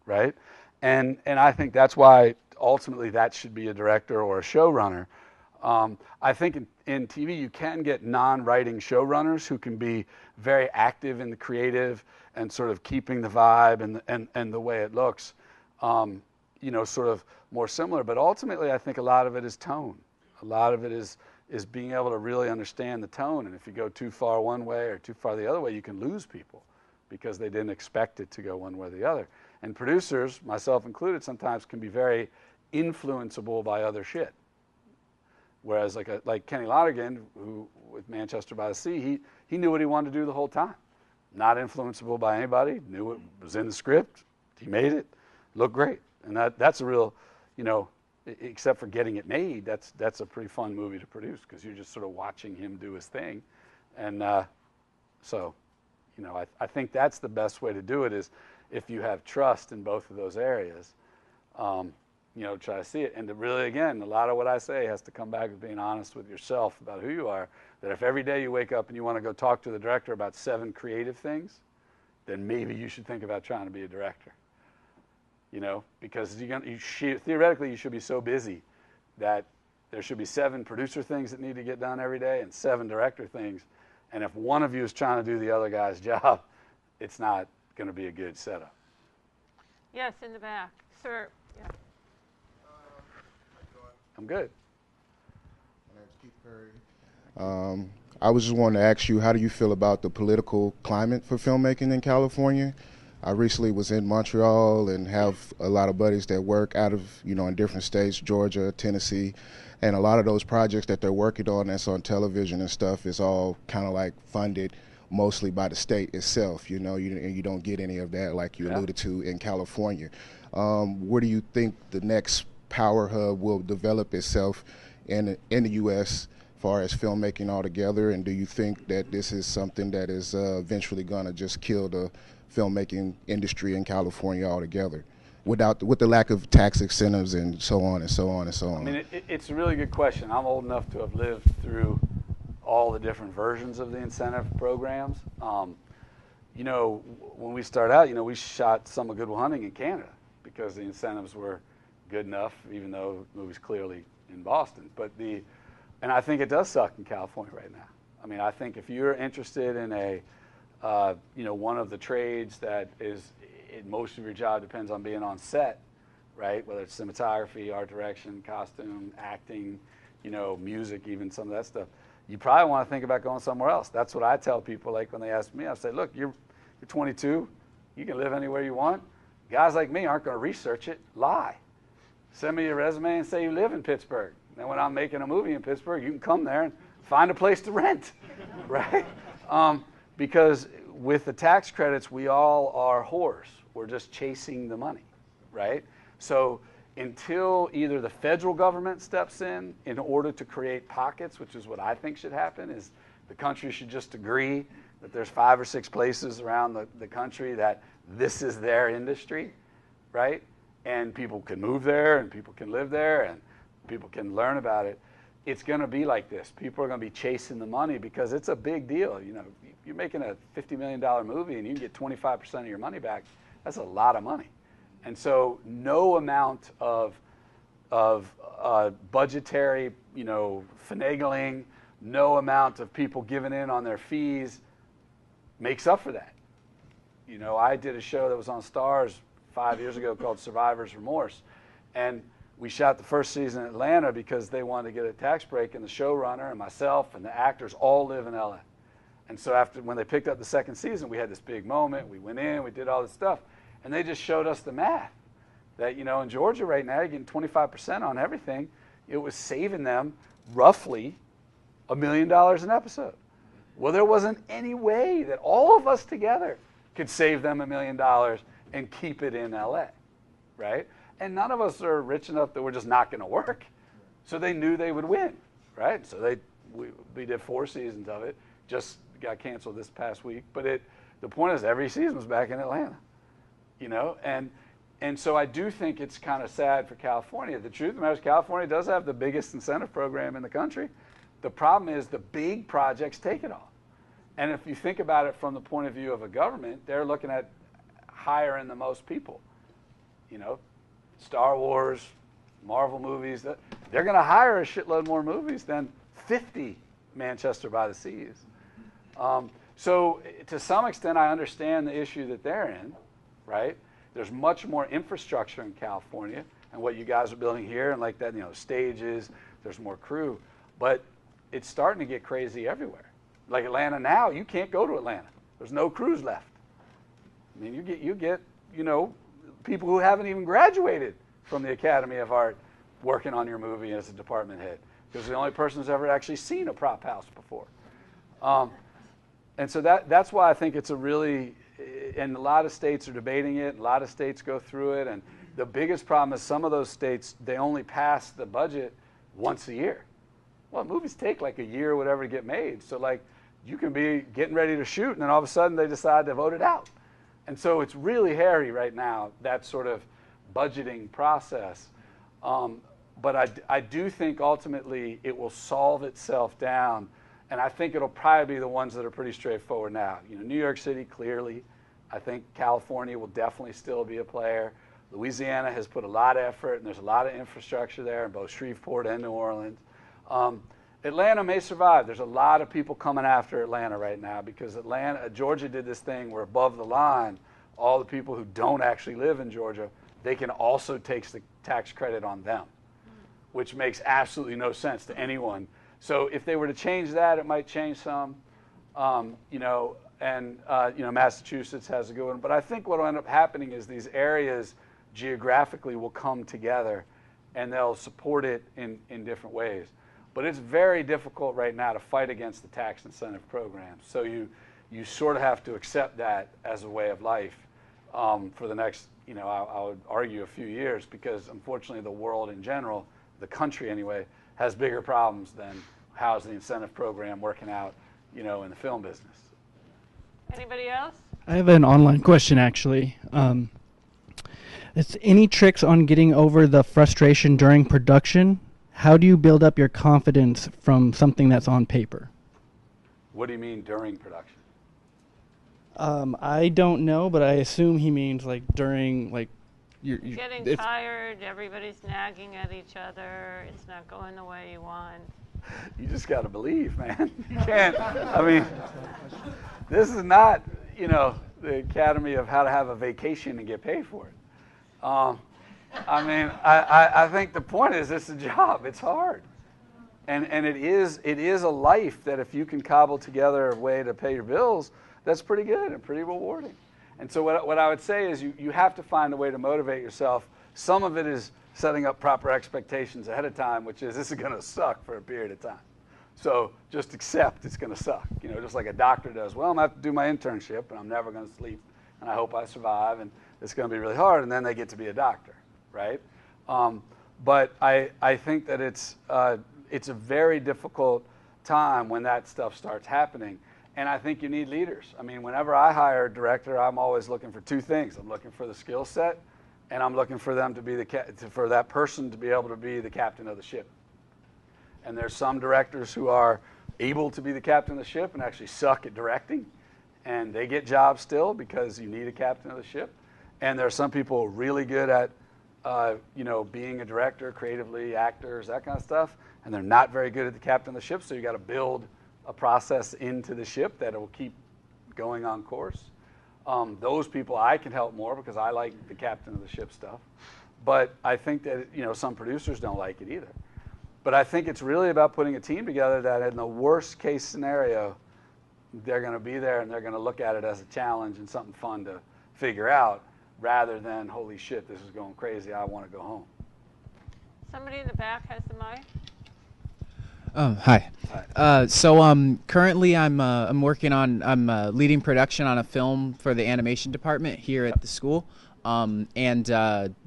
right? And I think that's why ultimately that should be a director or a showrunner. I think in TV you can get non-writing showrunners who can be very active in the creative and sort of keeping the vibe and the way it looks. Sort of more similar, but ultimately I think a lot of it is tone. A lot of it is being able to really understand the tone, and if you go too far one way or too far the other way, you can lose people because they didn't expect it to go one way or the other. And producers, myself included, sometimes can be very influenceable by other shit. Whereas like Kenny Lonergan, who with Manchester by the Sea, he knew what he wanted to do the whole time. Not influenceable by anybody, knew it was in the script, he made it, looked great. And that's a real, except for getting it made, that's a pretty fun movie to produce because you're just sort of watching him do his thing. And so, I think that's the best way to do it is if you have trust in both of those areas, try to see it. And to really, again, a lot of what I say has to come back with being honest with yourself about who you are, that if every day you wake up and you want to go talk to the director about 7 creative things, then maybe you should think about trying to be a director. Because theoretically you should be so busy that there should be 7 producer things that need to get done every day and 7 director things. And if one of you is trying to do the other guy's job, it's not going to be a good setup. Yes, in the back. Sir, yeah. I'm good. My name's Keith Perry. I was just wanting to ask you, how do you feel about the political climate for filmmaking in California? I recently was in Montreal and have a lot of buddies that work out of, in different states, Georgia, Tennessee, and a lot of those projects that they're working on that's on television and stuff is all kind of like funded mostly by the state itself, and you don't get any of that like you alluded to in California. Where do you think the next power hub will develop itself in the U.S. as far as filmmaking altogether, and do you think that this is something that is eventually going to just kill the filmmaking industry in California altogether, with the lack of tax incentives and so on and so on and so on? I mean, it's a really good question. I'm old enough to have lived through all the different versions of the incentive programs. When we started out, we shot some of Good Will Hunting in Canada because the incentives were good enough, even though the movie's clearly in Boston. And I think it does suck in California right now. I mean, I think if you're interested in one of the trades that most of your job depends on being on set, right? Whether it's cinematography, art direction, costume, acting, music, even some of that stuff. You probably want to think about going somewhere else. That's what I tell people. Like when they ask me, I say, look, you're 22, you can live anywhere you want. Guys like me aren't going to research it. Lie. Send me your resume and say you live in Pittsburgh. Then when I'm making a movie in Pittsburgh, you can come there and find a place to rent, right? Because with the tax credits, we all are whores. We're just chasing the money, right? So until either the federal government steps in order to create pockets, which is what I think should happen, is the country should just agree that there's 5 or 6 places around the country that this is their industry, right? And people can move there and people can live there and people can learn about it. It's going to be like this. People are going to be chasing the money because it's a big deal. You know, you're making a $50 million movie and you can get 25% of your money back. That's a lot of money. And so no amount of budgetary, you know, finagling, no amount of people giving in on their fees makes up for that. You know, I did a show that was on Stars 5 years ago called Survivor's Remorse. And we shot the first season in Atlanta because they wanted to get a tax break, and the showrunner and myself and the actors all live in LA. And so when they picked up the second season, we had this big moment. We went in, we did all this stuff, and they just showed us the math that, you know, in Georgia right now, you're getting 25% on everything. It was saving them roughly $1 million an episode. Well, there wasn't any way that all of us together could save them $1 million and keep it in LA, right? And none of us are rich enough that we're just not going to work. So they knew they would win, right? So we did 4 seasons of it. Just got canceled this past week. But the point is every season was back in Atlanta, you know? And so I do think it's kind of sad for California. The truth of the matter is California does have the biggest incentive program in the country. The problem is the big projects take it all. And if you think about it from the point of view of a government, they're looking at hiring the most people, you know? Star Wars, Marvel movies, they're going to hire a shitload more movies than 50 Manchester by the Seas. So to some extent, I understand the issue that they're in, right? There's much more infrastructure in California and what you guys are building here and like that, you know, stages, there's more crew. But it's starting to get crazy everywhere. Like Atlanta now, you can't go to Atlanta. There's no crews left. I mean, you get, you know, people who haven't even graduated from the Academy of Art working on your movie as a department head because the only person who's ever actually seen a prop house before. And so that's why I think it's a really, and a lot of states are debating it, a lot of states go through it, and the biggest problem is some of those states, they only pass the budget once a year. Well, movies take like a year or whatever to get made, so like you can be getting ready to shoot and then all of a sudden they decide to vote it out. And so it's really hairy right now, that sort of budgeting process. But I do think ultimately it will solve itself down. And I think it'll probably be the ones that are pretty straightforward now. You know, New York City, clearly. I think California will definitely still be a player. Louisiana has put a lot of effort, and there's a lot of infrastructure there in both Shreveport and New Orleans. Atlanta may survive. There's a lot of people coming after Atlanta right now because Georgia did this thing where above the line, all the people who don't actually live in Georgia, they can also take the tax credit on them, which makes absolutely no sense to anyone. So if they were to change that, it might change some, you know, and, you know, Massachusetts has a good one. But I think what will end up happening is these areas geographically will come together and they'll support it in different ways. But it's very difficult right now to fight against the tax incentive programs. So you sort of have to accept that as a way of life for the next, you know, I would argue a few years because unfortunately the world in general, the country anyway, has bigger problems than how's the incentive program working out, you know, in the film business. Anybody else? I have an online question actually. It's any tricks on getting over the frustration during production? How do you build up your confidence from something that's on paper? What do you mean during production? I don't know, but I assume he means like during, like, you're Getting tired, everybody's nagging at each other, it's not going the way you want. You just got to believe, man. You can't, I mean, this is not, you know, the Academy of how to have a vacation and get paid for it. I mean, I think the point is it's a job. It's hard. And it is a life that if you can cobble together a way to pay your bills, that's pretty good and pretty rewarding. And so what I would say is you have to find a way to motivate yourself. Some of it is setting up proper expectations ahead of time, which is this is going to suck for a period of time. So just accept it's going to suck. You know, just like a doctor does. Well, I'm going to have to do my internship, and I'm never going to sleep, and I hope I survive, and it's going to be really hard, and then they get to be a doctor, right? But I think that it's a very difficult time when that stuff starts happening, and I think you need leaders. I mean, whenever I hire a director, I'm always looking for two things. I'm looking for the skill set, and I'm looking for them to be for that person to be able to be the captain of the ship. And there's some directors who are able to be the captain of the ship and actually suck at directing, and they get jobs still because you need a captain of the ship. And there are some people really good at you know, being a director, creatively, actors, that kind of stuff, and they're not very good at the captain of the ship, so you got to build a process into the ship that it will keep going on course. Those people I can help more because I like the captain of the ship stuff. But I think that, you know, some producers don't like it either. But I think it's really about putting a team together that in the worst case scenario, they're going to be there and they're going to look at it as a challenge and something fun to figure out rather than, holy shit, this is going crazy, I want to go home. Somebody in the back has the mic. Hi. Currently I'm working on, I'm leading production on a film for the animation department here at the school.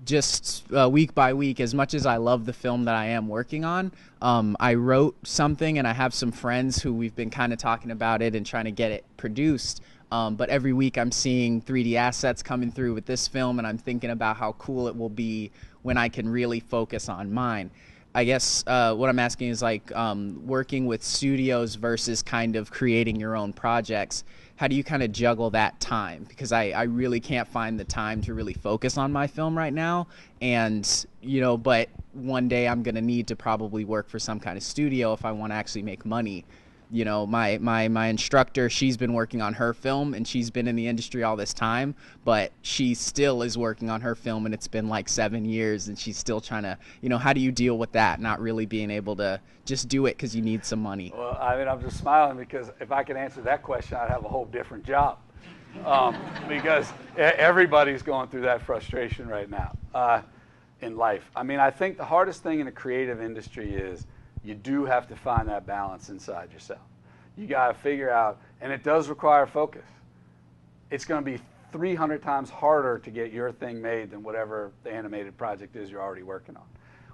Just week by week, as much as I love the film that I am working on, I wrote something and I have some friends who we've been kind of talking about it and trying to get it produced. But every week I'm seeing 3D assets coming through with this film, and I'm thinking about how cool it will be when I can really focus on mine. I guess what I'm asking is, like, working with studios versus kind of creating your own projects. How do you kind of juggle that time? Because I really can't find the time to really focus on my film right now. And, you know, but one day I'm going to need to probably work for some kind of studio if I want to actually make money. You know, my instructor, she's been working on her film, and she's been in the industry all this time, but she still is working on her film, and it's been like 7 years, and she's still trying to, you know, how do you deal with that, not really being able to just do it because you need some money? Well, I mean, I'm just smiling because if I could answer that question, I'd have a whole different job. Because everybody's going through that frustration right now in life. I mean, I think the hardest thing in the creative industry is you do have to find that balance inside yourself. You got to figure out, and it does require focus. It's going to be 300 times harder to get your thing made than whatever the animated project is you're already working on.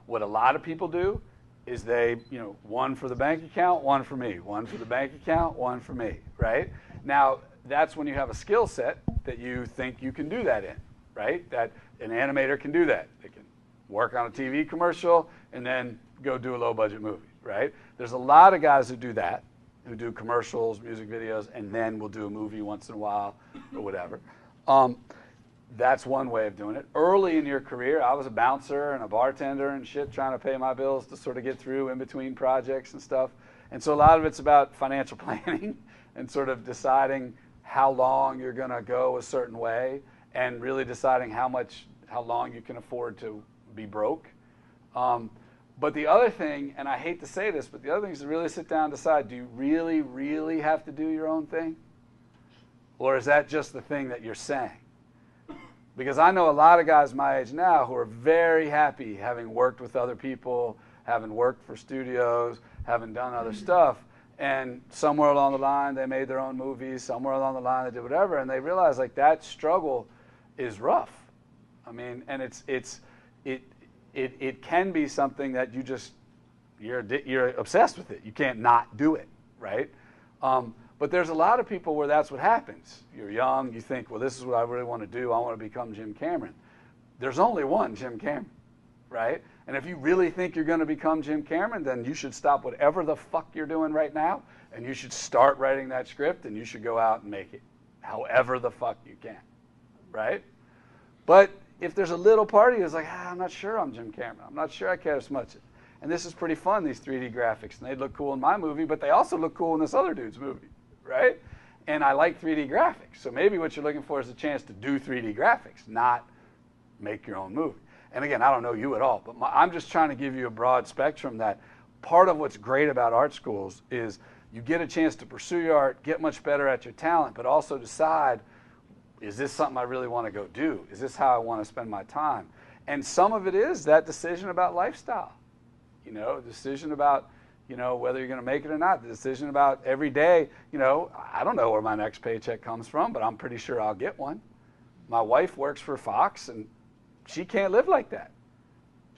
What a lot of people do is they, you know, one for the bank account, one for me, one for the bank account, one for me, right? Now, that's when you have a skill set that you think you can do that in, right? That an animator can do that. They can work on a TV commercial and then go do a low-budget movie, right? There's a lot of guys who do that, who do commercials, music videos, and then will do a movie once in a while or whatever. That's one way of doing it. Early in your career, I was a bouncer and a bartender and shit, trying to pay my bills to sort of get through in between projects and stuff. And so a lot of it's about financial planning and sort of deciding how long you're going to go a certain way and really deciding how long you can afford to be broke. But the other thing, and I hate to say this, but the other thing is to really sit down and decide, do you really, really have to do your own thing? Or is that just the thing that you're saying? Because I know a lot of guys my age now who are very happy having worked with other people, having worked for studios, having done other stuff, and somewhere along the line they made their own movies, somewhere along the line they did whatever, and they realize like that struggle is rough. I mean, and it can be something that you're obsessed with it. You can't not do it, right? But there's a lot of people where that's what happens. You're young, you think, well, this is what I really want to do. I want to become Jim Cameron. There's only one Jim Cameron, right? And if you really think you're going to become Jim Cameron, then you should stop whatever the fuck you're doing right now, and you should start writing that script, and you should go out and make it however the fuck you can, right? But if there's a little part of you that's like, I'm not sure I'm Jim Cameron. I'm not sure I care as much. And this is pretty fun, these 3D graphics. And they look cool in my movie, but they also look cool in this other dude's movie, right? And I like 3D graphics. So maybe what you're looking for is a chance to do 3D graphics, not make your own movie. And again, I don't know you at all, but I'm just trying to give you a broad spectrum that part of what's great about art schools is you get a chance to pursue your art, get much better at your talent, but also decide, is this something I really want to go do? Is this how I want to spend my time? And some of it is that decision about lifestyle. You know, a decision about, you know, whether you're going to make it or not. The decision about every day, you know, I don't know where my next paycheck comes from, but I'm pretty sure I'll get one. My wife works for Fox, and she can't live like that.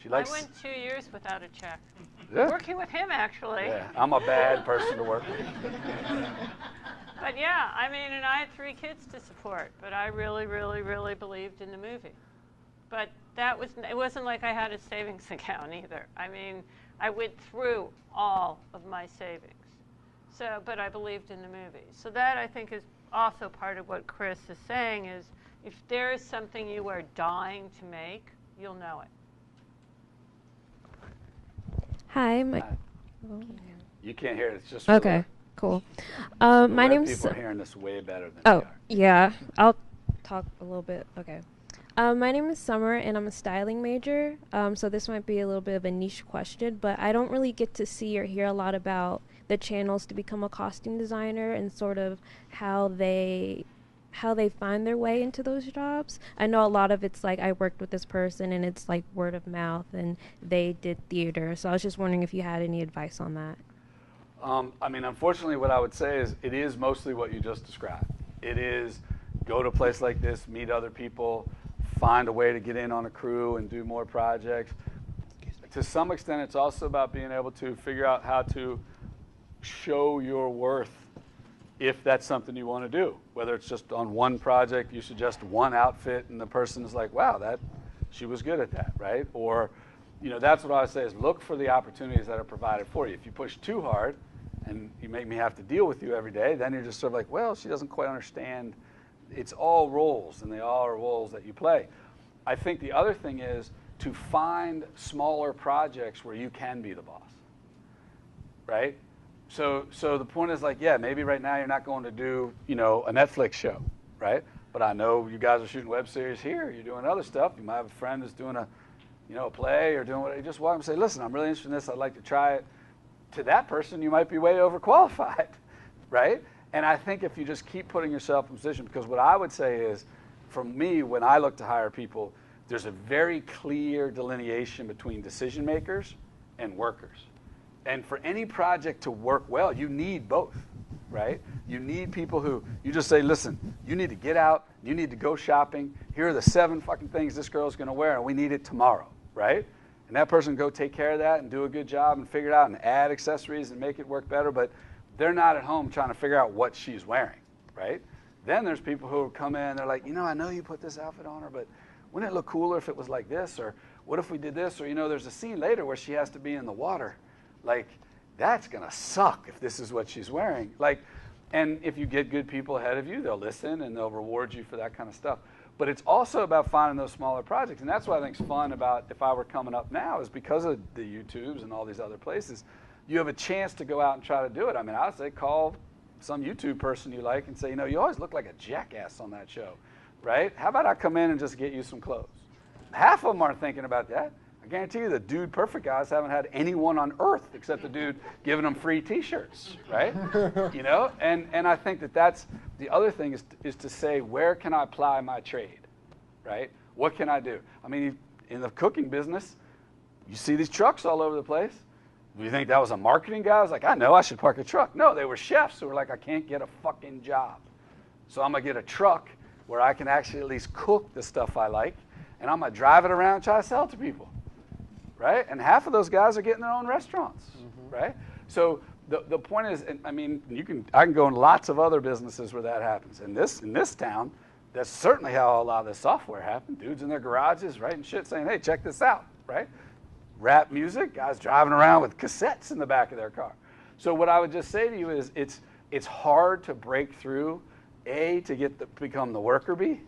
She likes. I went 2 years without a check. Yeah. Working with him, actually. Yeah, I'm a bad person to work with. But yeah, I mean, and I had 3 kids to support, but I really, really, really believed in the movie. But it wasn't like I had a savings account either. I mean, I went through all of my savings. So, but I believed in the movie. So that, I think, is also part of what Chris is saying is if there is something you are dying to make, you'll know it. Hi. You can't hear it. It's just Okay, cool. my My name's... people are hearing this way better than Oh, we are. yeah. I'll talk a little bit. Okay. My name is Summer, and I'm a styling major. So this might be a little bit of a niche question, but I don't really get to see or hear a lot about the channels to become a costume designer and sort of how they find their way into those jobs. I know a lot of it's like I worked with this person and it's like word of mouth and they did theater. So I was just wondering if you had any advice on that. I mean, unfortunately, what I would say is it is mostly what you just described. It is go to a place like this, meet other people, find a way to get in on a crew and do more projects. To some extent, it's also about being able to figure out how to show your worth if that's something you want to do. Whether it's just on one project, you suggest one outfit and the person is like, wow, she was good at that, right? Or, you know, that's what I would say is look for the opportunities that are provided for you. If you push too hard and you make me have to deal with you every day, then you're just sort of like, well, she doesn't quite understand. It's all roles, and they all are roles that you play. I think the other thing is to find smaller projects where you can be the boss, right? So the point is like, yeah, maybe right now you're not going to do, you know, a Netflix show, right? But I know you guys are shooting web series here. You're doing other stuff. You might have a friend who's doing a play or doing what. You just walk and say, listen, I'm really interested in this. I'd like to try it. To that person, you might be way overqualified, right? And I think if you just keep putting yourself in position, because what I would say is, for me, when I look to hire people, there's a very clear delineation between decision makers and workers. And for any project to work well, you need both, right? You need people who, you just say, listen, you need to get out, you need to go shopping, here are the 7 fucking things this girl's gonna wear, and we need it tomorrow, right? And that person can go take care of that and do a good job and figure it out and add accessories and make it work better, but they're not at home trying to figure out what she's wearing, right? Then there's people who come in, they're like, you know, I know you put this outfit on her, but wouldn't it look cooler if it was like this? Or what if we did this? Or, you know, there's a scene later where she has to be in the water. Like, that's gonna suck if this is what she's wearing. Like, and if you get good people ahead of you, they'll listen and they'll reward you for that kind of stuff. But it's also about finding those smaller projects. And that's what I think is fun about if I were coming up now is because of the YouTubes and all these other places, you have a chance to go out and try to do it. I mean, I would say call some YouTube person you like and say, you know, you always look like a jackass on that show, right? How about I come in and just get you some clothes? Half of them aren't thinking about that. I guarantee you the Dude Perfect guys haven't had anyone on earth except the dude giving them free T-shirts, right? You know, and I think that's the other thing is to say, where can I apply my trade, right? What can I do? I mean, in the cooking business, you see these trucks all over the place. Do you think that was a marketing guy? I was like, I know I should park a truck. No, they were chefs who were like, I can't get a fucking job. So I'm going to get a truck where I can actually at least cook the stuff I like, and I'm going to drive it around and try to sell it to people, right? And half of those guys are getting their own restaurants, right? So the point is, I mean, I can go in lots of other businesses where that happens. In this town, that's certainly how a lot of this software happened. Dudes in their garages writing shit saying, hey, check this out, right? Rap music, guys driving around with cassettes in the back of their car. So what I would just say to you is it's hard to break through, to become the worker bee.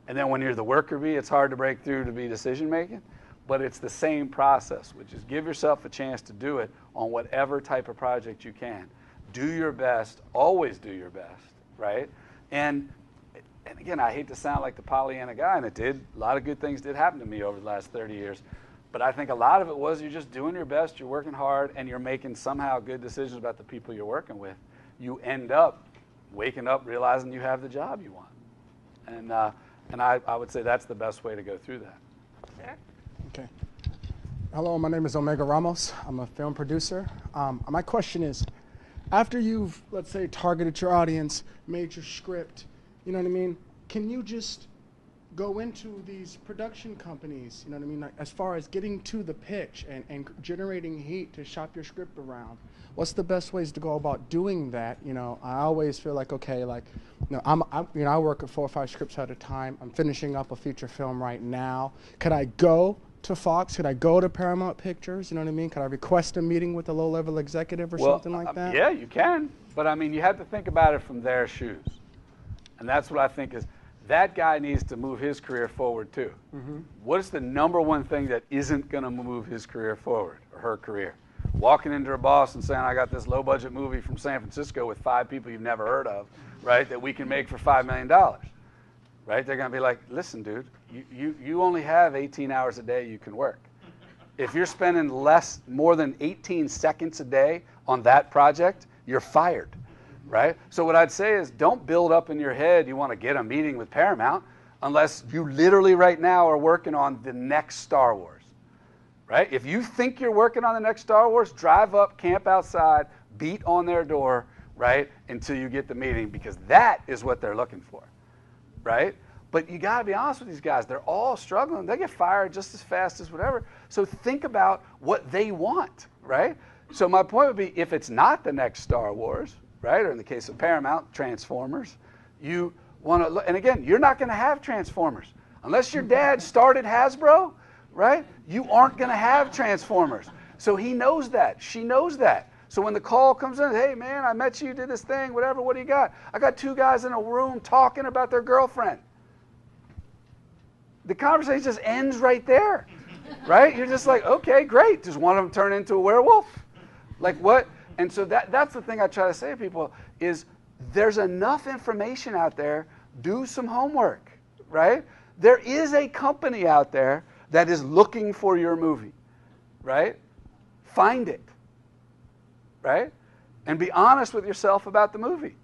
And then when you're the worker bee, it's hard to break through to be decision making. But it's the same process, which is give yourself a chance to do it on whatever type of project you can. Do your best, always do your best, right? And again, I hate to sound like the Pollyanna guy, and a lot of good things did happen to me over the last 30 years. But I think a lot of it was you're just doing your best, you're working hard, and you're making somehow good decisions about the people you're working with. You end up waking up realizing you have the job you want. And I would say that's the best way to go through that. Sure. Okay. Hello, my name is Omega Ramos. I'm a film producer. My question is, after you've, let's say, targeted your audience, made your script, you know what I mean, can you just go into these production companies, you know what I mean, like, as far as getting to the pitch and generating heat to shop your script around? What's the best ways to go about doing that? You know, I always feel like, okay, like, you know, I work at 4 or 5 scripts at a time. I'm finishing up a feature film right now. Could I go to Fox? Could I go to Paramount Pictures? You know what I mean? Could I request a meeting with a low-level executive or something like that? Yeah, you can. But I mean, you have to think about it from their shoes. And that's what I think is, that guy needs to move his career forward too. Mm-hmm. What is the number one thing that isn't going to move his career forward, or her career? Walking into her boss and saying, I got this low-budget movie from San Francisco with 5 people you've never heard of, right, that we can make for $5 million. Right? They're going to be like, listen, dude, you only have 18 hours a day you can work. If you're spending more than 18 seconds a day on that project, you're fired. Right? So what I'd say is, don't build up in your head you want to get a meeting with Paramount unless you literally right now are working on the next Star Wars. Right? If you think you're working on the next Star Wars, drive up, camp outside, beat on their door, right, until you get the meeting, because that is what they're looking for. Right? But you got to be honest with these guys. They're all struggling. They get fired just as fast as whatever. So think about what they want, right? So my point would be, if it's not the next Star Wars, right, or in the case of Paramount, Transformers, you want to, and again, you're not going to have Transformers. Unless your dad started Hasbro, right, you aren't going to have Transformers. So he knows that. She knows that. So when the call comes in, hey, man, I met you, did this thing, whatever, what do you got? I got 2 guys in a room talking about their girlfriend. The conversation just ends right there, right? You're just like, okay, great. Does one of them turn into a werewolf? Like what? And so that's the thing I try to say to people is, there's enough information out there. Do some homework, right? There is a company out there that is looking for your movie, right? Find it. Right? And be honest with yourself about the movie.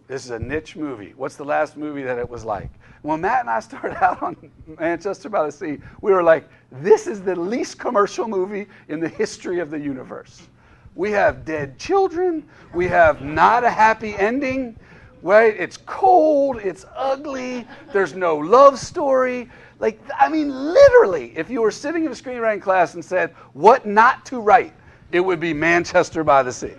This is a niche movie. What's the last movie that it was like? When Matt and I started out on Manchester by the Sea, we were like, this is the least commercial movie in the history of the universe. We have dead children. We have not a happy ending. Right? It's cold. It's ugly. There's no love story. Like, I mean, literally, if you were sitting in a screenwriting class and said, what not to write, it would be Manchester by the Sea,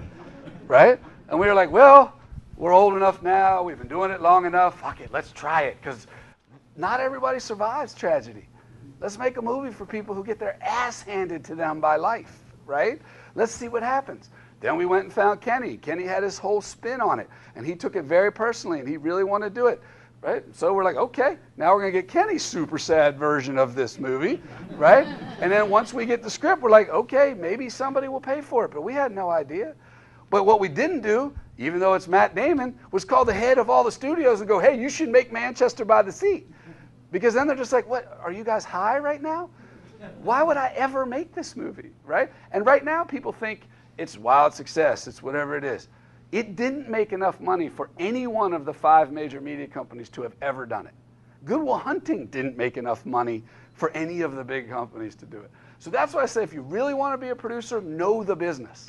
right? And we were like, well, we're old enough now. We've been doing it long enough. Fuck it, let's try it, because not everybody survives tragedy. Let's make a movie for people who get their ass handed to them by life, right? Let's see what happens. Then we went and found Kenny. Kenny had his whole spin on it, and he took it very personally, and he really wanted to do it. Right? So we're like, okay, now we're going to get Kenny's super sad version of this movie, right? And then once we get the script, we're like, okay, maybe somebody will pay for it. But we had no idea. But what we didn't do, even though it's Matt Damon, was call the head of all the studios and go, hey, you should make Manchester by the Sea. Because then they're just like, what, are you guys high right now? Why would I ever make this movie, right? And right now people think it's wild success, it's whatever it is. It didn't make enough money for any one of the 5 major media companies to have ever done it. Good Will Hunting didn't make enough money for any of the big companies to do it. So that's why I say, if you really want to be a producer, know the business.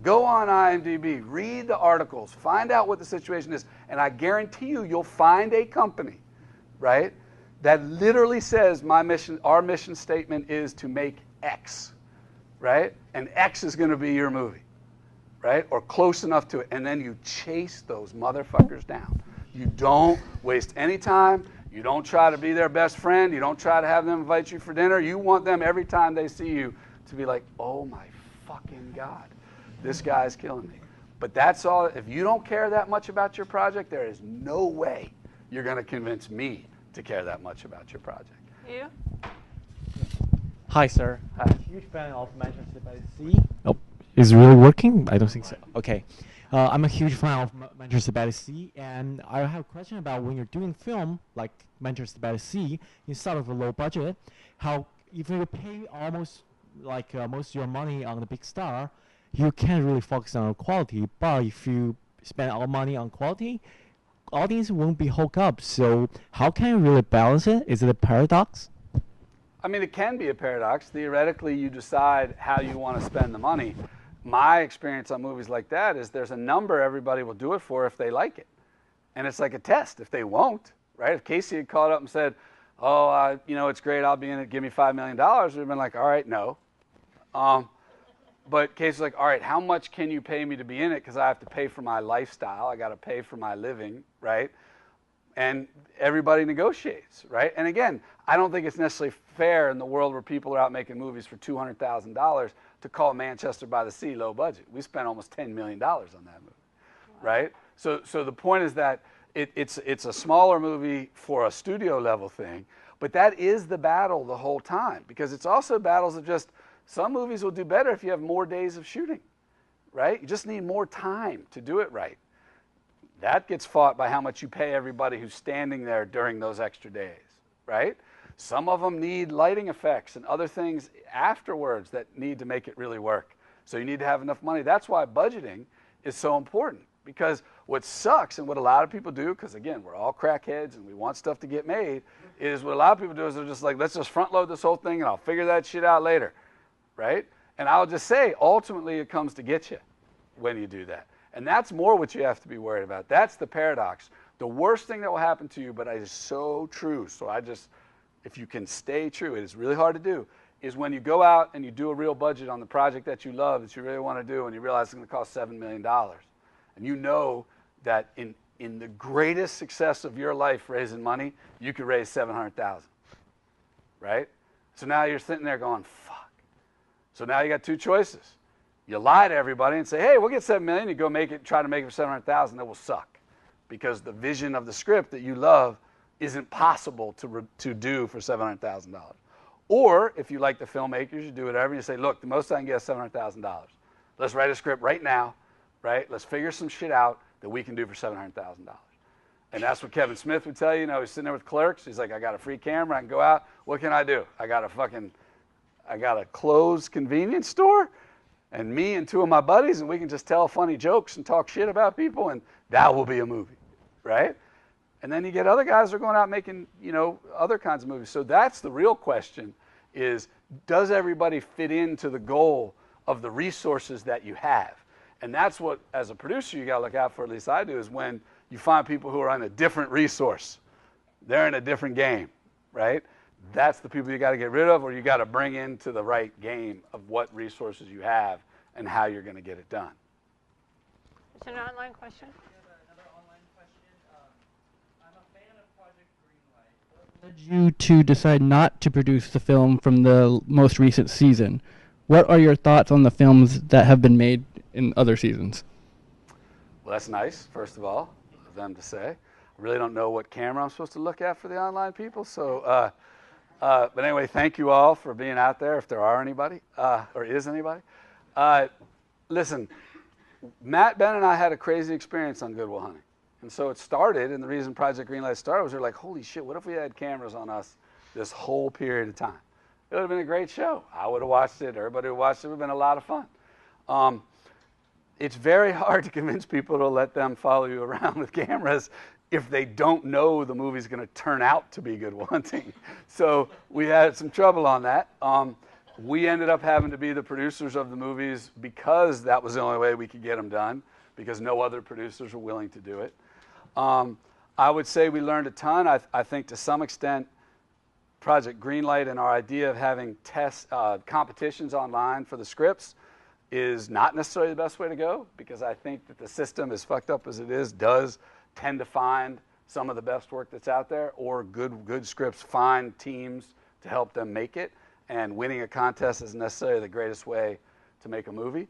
Go on IMDb, read the articles, find out what the situation is, and I guarantee you, you'll find a company, right, that literally says, our mission statement is to make X, right? And X is going to be your movie. Right? Or close enough to it, and then you chase those motherfuckers down. You don't waste any time. You don't try to be their best friend. You don't try to have them invite you for dinner. You want them every time they see you to be like, oh my fucking God, this guy's killing me. But that's all. If you don't care that much about your project, there is no way you're going to convince me to care that much about your project. You? Hi, sir. Hi. I'm a huge fan of Manchester by the Sea. Oh. Is it really working? I don't think so. Okay. I'm a huge fan of Mentorship by the Sea, and I have a question about when you're doing film, like Mentorship by the Sea, instead of a low budget, how if you pay almost like most of your money on the big star, you can't really focus on quality, but if you spend all money on quality, audience won't be hooked up. So how can you really balance it? Is it a paradox? I mean, it can be a paradox. Theoretically, you decide how you want to spend the money. My experience on movies like that is there's a number everybody will do it for if they like it. And it's like a test. If they won't, right? If Casey had called up and said, oh, it's great, I'll be in it, give me $5 million, we'd have been like, all right, no. But Casey's like, all right, how much can you pay me to be in it? Because I have to pay for my lifestyle. I got to pay for my living, right? And everybody negotiates, right? And again, I don't think it's necessarily fair in the world where people are out making movies for $200,000 to call Manchester by the Sea low budget. We spent almost $10 million on that movie, right? So the point is that it's a smaller movie for a studio level thing, but that is the battle the whole time, because it's also battles of just some movies will do better if you have more days of shooting, right? You just need more time to do it right. That gets fought by how much you pay everybody who's standing there during those extra days, right? Some of them need lighting effects and other things afterwards that need to make it really work. So you need to have enough money. That's why budgeting is so important, because what sucks and what a lot of people do, because again, we're all crackheads and we want stuff to get made, is what a lot of people do is they're just like, let's just front load this whole thing and I'll figure that shit out later, right? And I'll just say, ultimately it comes to get you when you do that. And that's more what you have to be worried about. That's the paradox. The worst thing that will happen to you, but it is so true. So if you can stay true, it is really hard to do, is when you go out and you do a real budget on the project that you love, that you really want to do, and you realize it's going to cost $7 million. And you know that in the greatest success of your life raising money, you could raise $700,000, right? So now you're sitting there going, fuck. So now you got two choices. You lie to everybody and say, hey, we'll get $7 million. You go try to make it for $700,000. That will suck, because the vision of the script that you love isn't possible to do for $700,000. Or if you like the filmmakers, you do whatever, and you say, look, the most I can get is $700,000. Let's write a script right now, right? Let's figure some shit out that we can do for $700,000. And that's what Kevin Smith would tell you. He's sitting there with clerks. He's like, I got a free camera. I can go out. What can I do? I got a closed convenience store and me and two of my buddies, and we can just tell funny jokes and talk shit about people, and that will be a movie, right? And then you get other guys who are going out making, other kinds of movies. So that's the real question, is does everybody fit into the goal of the resources that you have? And that's what, as a producer, you got to look out for, at least I do, is when you find people who are on a different resource. They're in a different game, right? That's the people you got to get rid of, or you got to bring into the right game of what resources you have and how you're going to get it done. Is there an online question? Another online question. I'm a fan of Project Greenlight. What led you to decide not to produce the film from the most recent season? What are your thoughts on the films that have been made in other seasons? Well, that's nice, first of all, of them to say. I really don't know what camera I'm supposed to look at for the online people, so... but anyway, thank you all for being out there, if there are anybody, or is anybody. Listen, Matt, Ben, and I had a crazy experience on Good Will Hunting. And so it started, and the reason Project Greenlight started was we were like, holy shit, what if we had cameras on us this whole period of time? It would have been a great show. I would have watched it. Everybody would have watched it. It would have been a lot of fun. It's very hard to convince people to let them follow you around with cameras if they don't know the movie's going to turn out to be Good Will Hunting. So we had some trouble on that. We ended up having to be the producers of the movies because that was the only way we could get them done, because no other producers were willing to do it. I would say we learned a ton. I think to some extent, Project Greenlight and our idea of having competitions online for the scripts is not necessarily the best way to go, because I think that the system, as fucked up as it is, does tend to find some of the best work that's out there, or good scripts find teams to help them make it, and winning a contest isn't necessarily the greatest way to make a movie.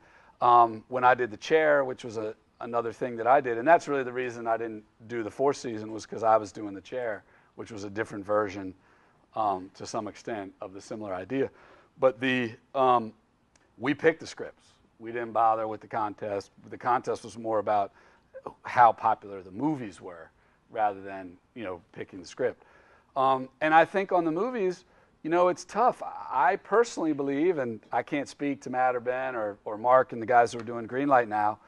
When I did The Chair, which was another thing that I did, and that's really the reason I didn't do the fourth season, was because I was doing The Chair, which was a different version to some extent of the similar idea. But we picked the scripts. We didn't bother with the contest. The contest was more about how popular the movies were rather than, picking the script. And I think on the movies, it's tough. I personally believe, and I can't speak to Matt or Ben or Mark and the guys who are doing Greenlight now,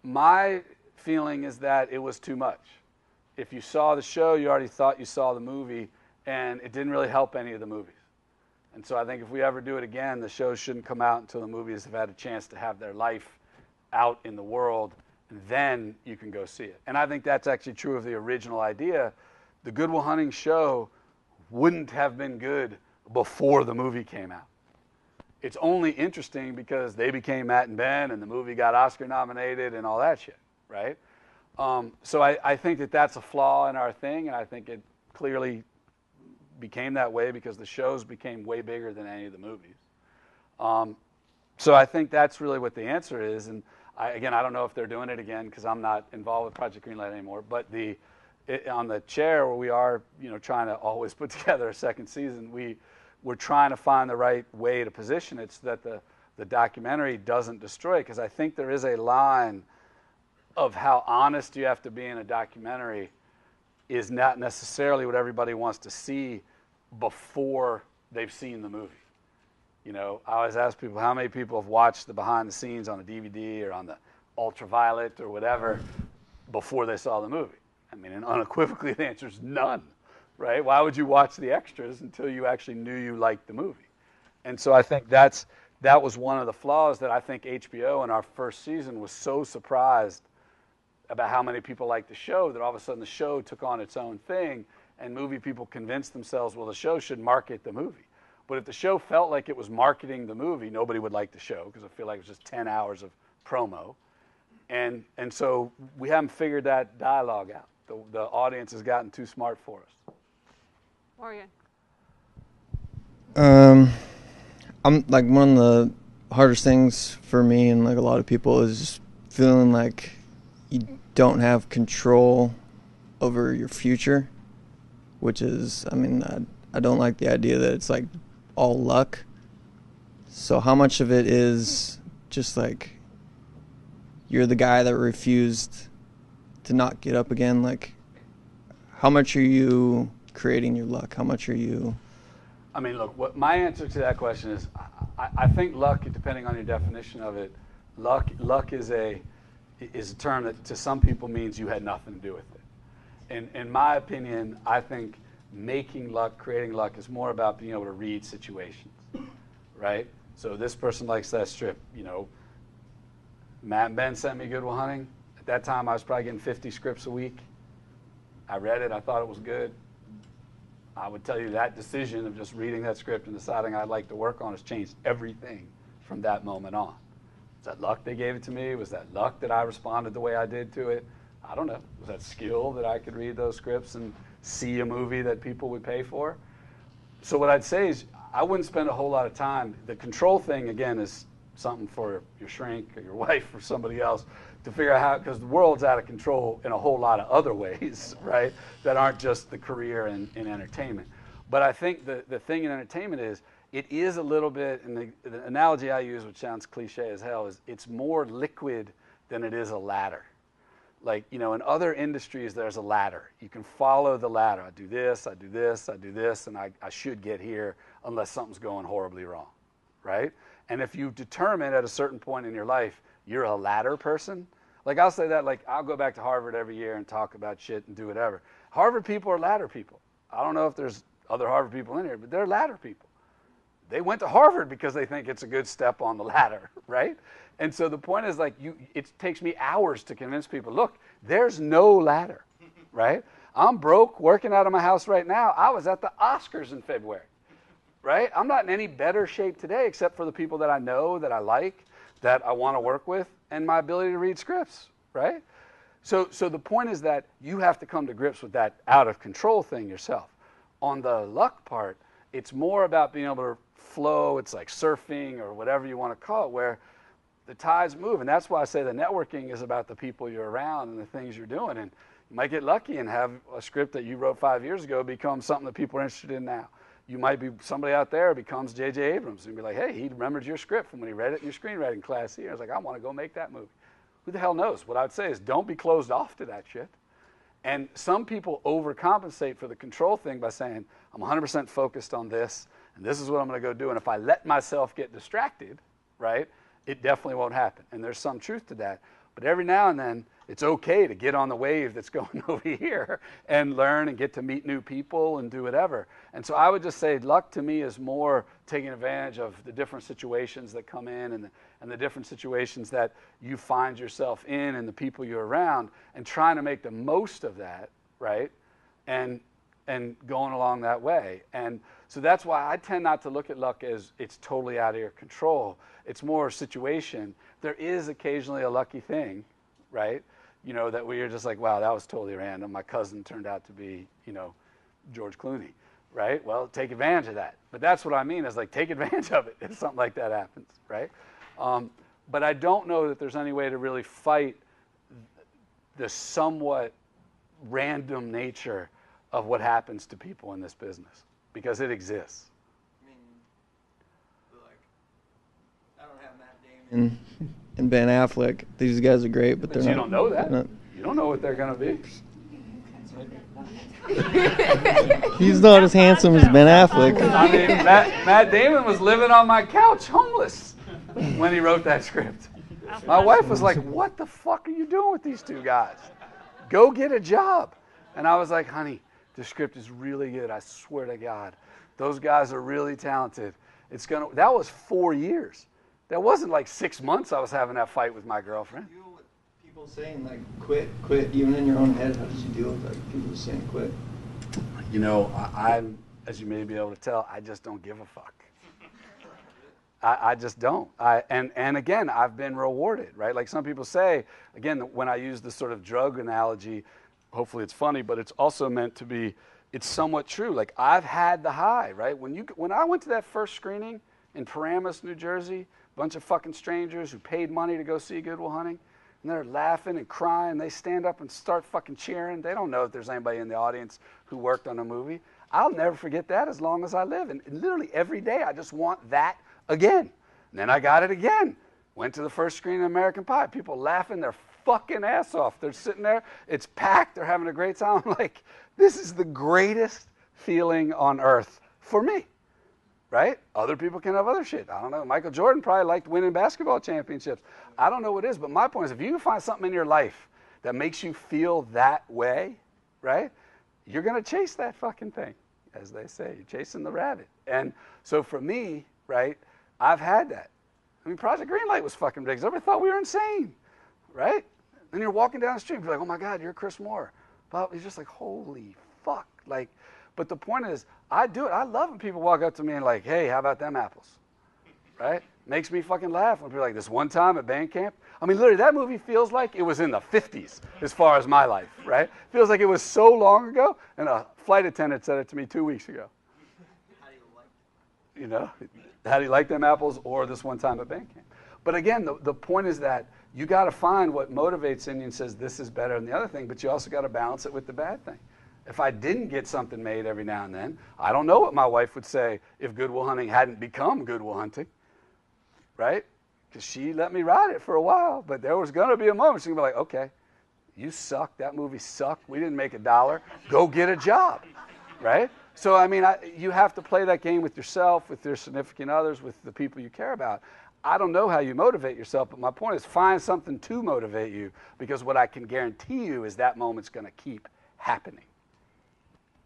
my feeling is that it was too much. If you saw the show, you already thought you saw the movie, and it didn't really help any of the movies. And so I think if we ever do it again, the shows shouldn't come out until the movies have had a chance to have their life out in the world, and then you can go see it. And I think that's actually true of the original idea. The Good Will Hunting show wouldn't have been good before the movie came out. It's only interesting because they became Matt and Ben, and the movie got Oscar nominated and all that shit, right? So I think that that's a flaw in our thing, and I think it clearly became that way because the shows became way bigger than any of the movies. So I think that's really what the answer is. And again, I don't know if they're doing it again because I'm not involved with Project Greenlight anymore. But on the chair where we are, trying to always put together a second season, we're trying to find the right way to position it so that the documentary doesn't destroy it. Because I think there is a line of how honest you have to be in a documentary is not necessarily what everybody wants to see before they've seen the movie. I always ask people, how many people have watched the behind the scenes on a DVD or on the ultraviolet or whatever before they saw the movie? I mean, and unequivocally the answer is none, right? Why would you watch the extras until you actually knew you liked the movie? And so I think that was one of the flaws that I think HBO in our first season was so surprised about how many people liked the show that all of a sudden the show took on its own thing, and movie people convinced themselves, well, the show should market the movie. But if the show felt like it was marketing the movie, nobody would like the show because I feel like it was just 10 hours of promo. And so we haven't figured that dialogue out. The audience has gotten too smart for us. Morgan. I'm like, one of the hardest things for me and like a lot of people is just feeling like you don't have control over your future, which is, I don't like the idea that it's like all luck. So how much of it is just like you're the guy that refused to not get up again? Like, how much are you creating your luck? How much are you... Look, what my answer to that question is, I think luck, depending on your definition of it, luck is a term that to some people means you had nothing to do with it. In my opinion, I think making luck, creating luck is more about being able to read situations, right? So this person likes that strip, Matt and Ben sent me Good Will Hunting. At that time, I was probably getting 50 scripts a week. I read it, I thought it was good. I would tell you that decision of just reading that script and deciding I'd like to work on has changed everything from that moment on. Was that luck they gave it to me? Was that luck that I responded the way I did to it? I don't know. Was that skill that I could read those scripts and see a movie that people would pay for? So what I'd say is I wouldn't spend a whole lot of time. The control thing, again, is something for your shrink or your wife or somebody else to figure out how, because the world's out of control in a whole lot of other ways, right, that aren't just the career in entertainment. But I think the thing in entertainment is it is a little bit, and the analogy I use, which sounds cliche as hell, is it's more liquid than it is a ladder. Like, in other industries, there's a ladder. You can follow the ladder. I do this, I do this, I do this, and I should get here unless something's going horribly wrong, right? And if you determine at a certain point in your life you're a ladder person, like I'll say that, like I'll go back to Harvard every year and talk about shit and do whatever. Harvard people are ladder people. I don't know if there's other Harvard people in here, but they're ladder people. They went to Harvard because they think it's a good step on the ladder, right? And so the point is, like, it takes me hours to convince people, look, there's no ladder, right? I'm broke, working out of my house right now. I was at the Oscars in February, right? I'm not in any better shape today except for the people that I know, that I like, that I want to work with, and my ability to read scripts, right? So the point is that you have to come to grips with that out of control thing yourself. On the luck part, it's more about being able to flow. It's like surfing or whatever you want to call it, where the tides move. And that's why I say the networking is about the people you're around and the things you're doing. And you might get lucky and have a script that you wrote 5 years ago become something that people are interested in now. You might be somebody out there becomes J.J. Abrams and be like, hey, he remembered your script from when he read it in your screenwriting class here. I was like, I want to go make that movie. Who the hell knows? What I would say is don't be closed off to that shit. And some people overcompensate for the control thing by saying, I'm 100% focused on this, and this is what I'm going to go do. And if I let myself get distracted, right, it definitely won't happen. And there's some truth to that. But every now and then, it's okay to get on the wave that's going over here and learn and get to meet new people and do whatever. And so I would just say luck to me is more taking advantage of the different situations that come in and the different situations that you find yourself in and the people you're around, and trying to make the most of that, right? And going along that way. And so that's why I tend not to look at luck as it's totally out of your control. It's more a situation. There is occasionally a lucky thing, right? You know, that where you're just like, wow, that was totally random. My cousin turned out to be, you know, George Clooney, right? Well, take advantage of that. But that's what I mean is like, take advantage of it if something like that happens, right? But I don't know that there's any way to really fight the somewhat random nature of what happens to people in this business, because it exists. I mean, like, I don't have Matt Damon and Ben Affleck. These guys are great, but they're you not. Don't know that. Not, you don't know what they're going to be. he's not as handsome as Ben Affleck. I mean, Matt Damon was living on my couch, homeless, when he wrote that script. My wife was like, "What the fuck are you doing with these two guys? Go get a job." And I was like, "Honey, the script is really good. I swear to God, those guys are really talented. It's gonna." That was 4 years. That wasn't like 6 months. I was having that fight with my girlfriend. You deal with people saying like quit, even in your own head. How did you deal with like people saying quit? You know, I'm, as you may be able to tell, I just don't give a fuck. I just don't. And again, I've been rewarded, right? Like some people say, again, when I use this sort of drug analogy, hopefully it's funny, but it's also meant to be, it's somewhat true. Like I've had the high, right? When I went to that first screening in Paramus, New Jersey, a bunch of fucking strangers who paid money to go see Good Will Hunting, and they're laughing and crying, they stand up and start fucking cheering. They don't know if there's anybody in the audience who worked on a movie. I'll never forget that as long as I live. And literally every day I just want that again. And then I got it again. Went to the first screening of American Pie. People laughing their fucking ass off. They're sitting there. It's packed. They're having a great time. I'm like, this is the greatest feeling on earth for me, right? Other people can have other shit. I don't know. Michael Jordan probably liked winning basketball championships. I don't know what it is, but my point is if you can find something in your life that makes you feel that way, right, you're going to chase that fucking thing, as they say. You're chasing the rabbit. And so for me, right, I've had that. I mean, Project Greenlight was fucking ridiculous. Everybody thought we were insane, right? Then you're walking down the street and you're like, oh my God, you're Chris Moore. But it's just like, holy fuck. Like, but the point is, I do it. I love when people walk up to me and like, hey, how about them apples? Right? Makes me fucking laugh when people are like, this one time at band camp. I mean, literally, that movie feels like it was in the 50s as far as my life, right? Feels like it was so long ago, and a flight attendant said it to me 2 weeks ago. How do you like it? You know, how do you like them apples or this one time at band camp? But again, the point is that you got to find what motivates in you and says this is better than the other thing, but you also got to balance it with the bad thing. If I didn't get something made every now and then, I don't know what my wife would say if Good Will Hunting hadn't become Good Will Hunting, right? Because she let me ride it for a while, but there was going to be a moment she's going to be like, okay, you suck. That movie sucked. We didn't make $1. Go get a job, right? So, I mean, you have to play that game with yourself, with your significant others, with the people you care about. I don't know how you motivate yourself, but my point is find something to motivate you, because what I can guarantee you is that moment's going to keep happening.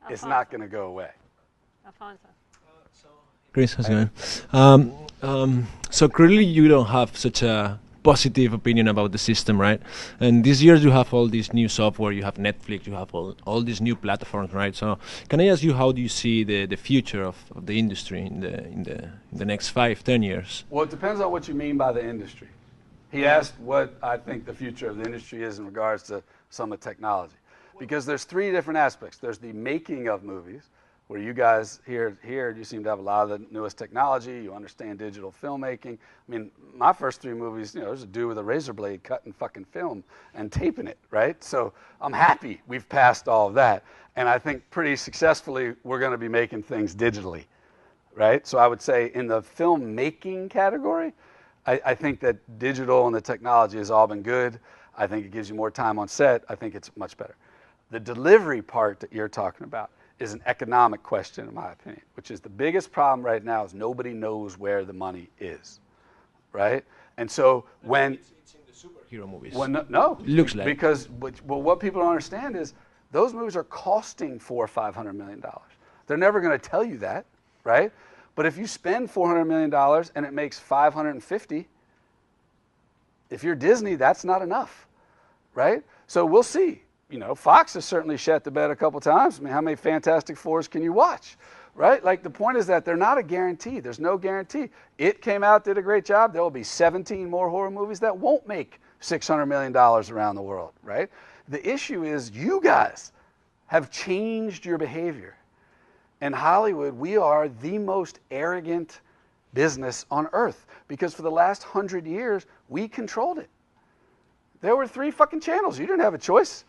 Alfonso. It's not going to go away. Alfonso. Chris, how's it going? So clearly you don't have such a positive opinion about the system, right? And these years you have all this new software, you have Netflix, you have all these new platforms, right? So can I ask you, how do you see the future of the industry in the next 5-10 years? Well, it depends on what you mean by the industry. He asked what I think the future of the industry is in regards to some of technology. Because there's 3 different aspects. There's the making of movies, where you guys here, you seem to have a lot of the newest technology. You understand digital filmmaking. I mean, my first 3 movies, there's a dude with a razor blade cutting fucking film and taping it, right? So I'm happy we've passed all of that. And I think pretty successfully we're going to be making things digitally, right? So I would say in the filmmaking category, I think that digital and the technology has all been good. I think it gives you more time on set. I think it's much better. The delivery part that you're talking about is an economic question, in my opinion, which is the biggest problem right now is nobody knows where the money is, right? And so when... It's in the superhero movies. Well, no. Looks like. Because what people don't understand is those movies are costing $400 or $500 million. They're never going to tell you that, right? But if you spend $400 million and it makes 550, if you're Disney, that's not enough, right? So we'll see. You know, Fox has certainly shat the bed a couple times. I mean, how many Fantastic Fours can you watch, right? Like, the point is that they're not a guarantee. There's no guarantee. It came out, did a great job. There will be 17 more horror movies that won't make $600 million around the world, right? The issue is you guys have changed your behavior. In Hollywood, we are the most arrogant business on earth because for the last 100 years, we controlled it. There were 3 fucking channels. You didn't have a choice,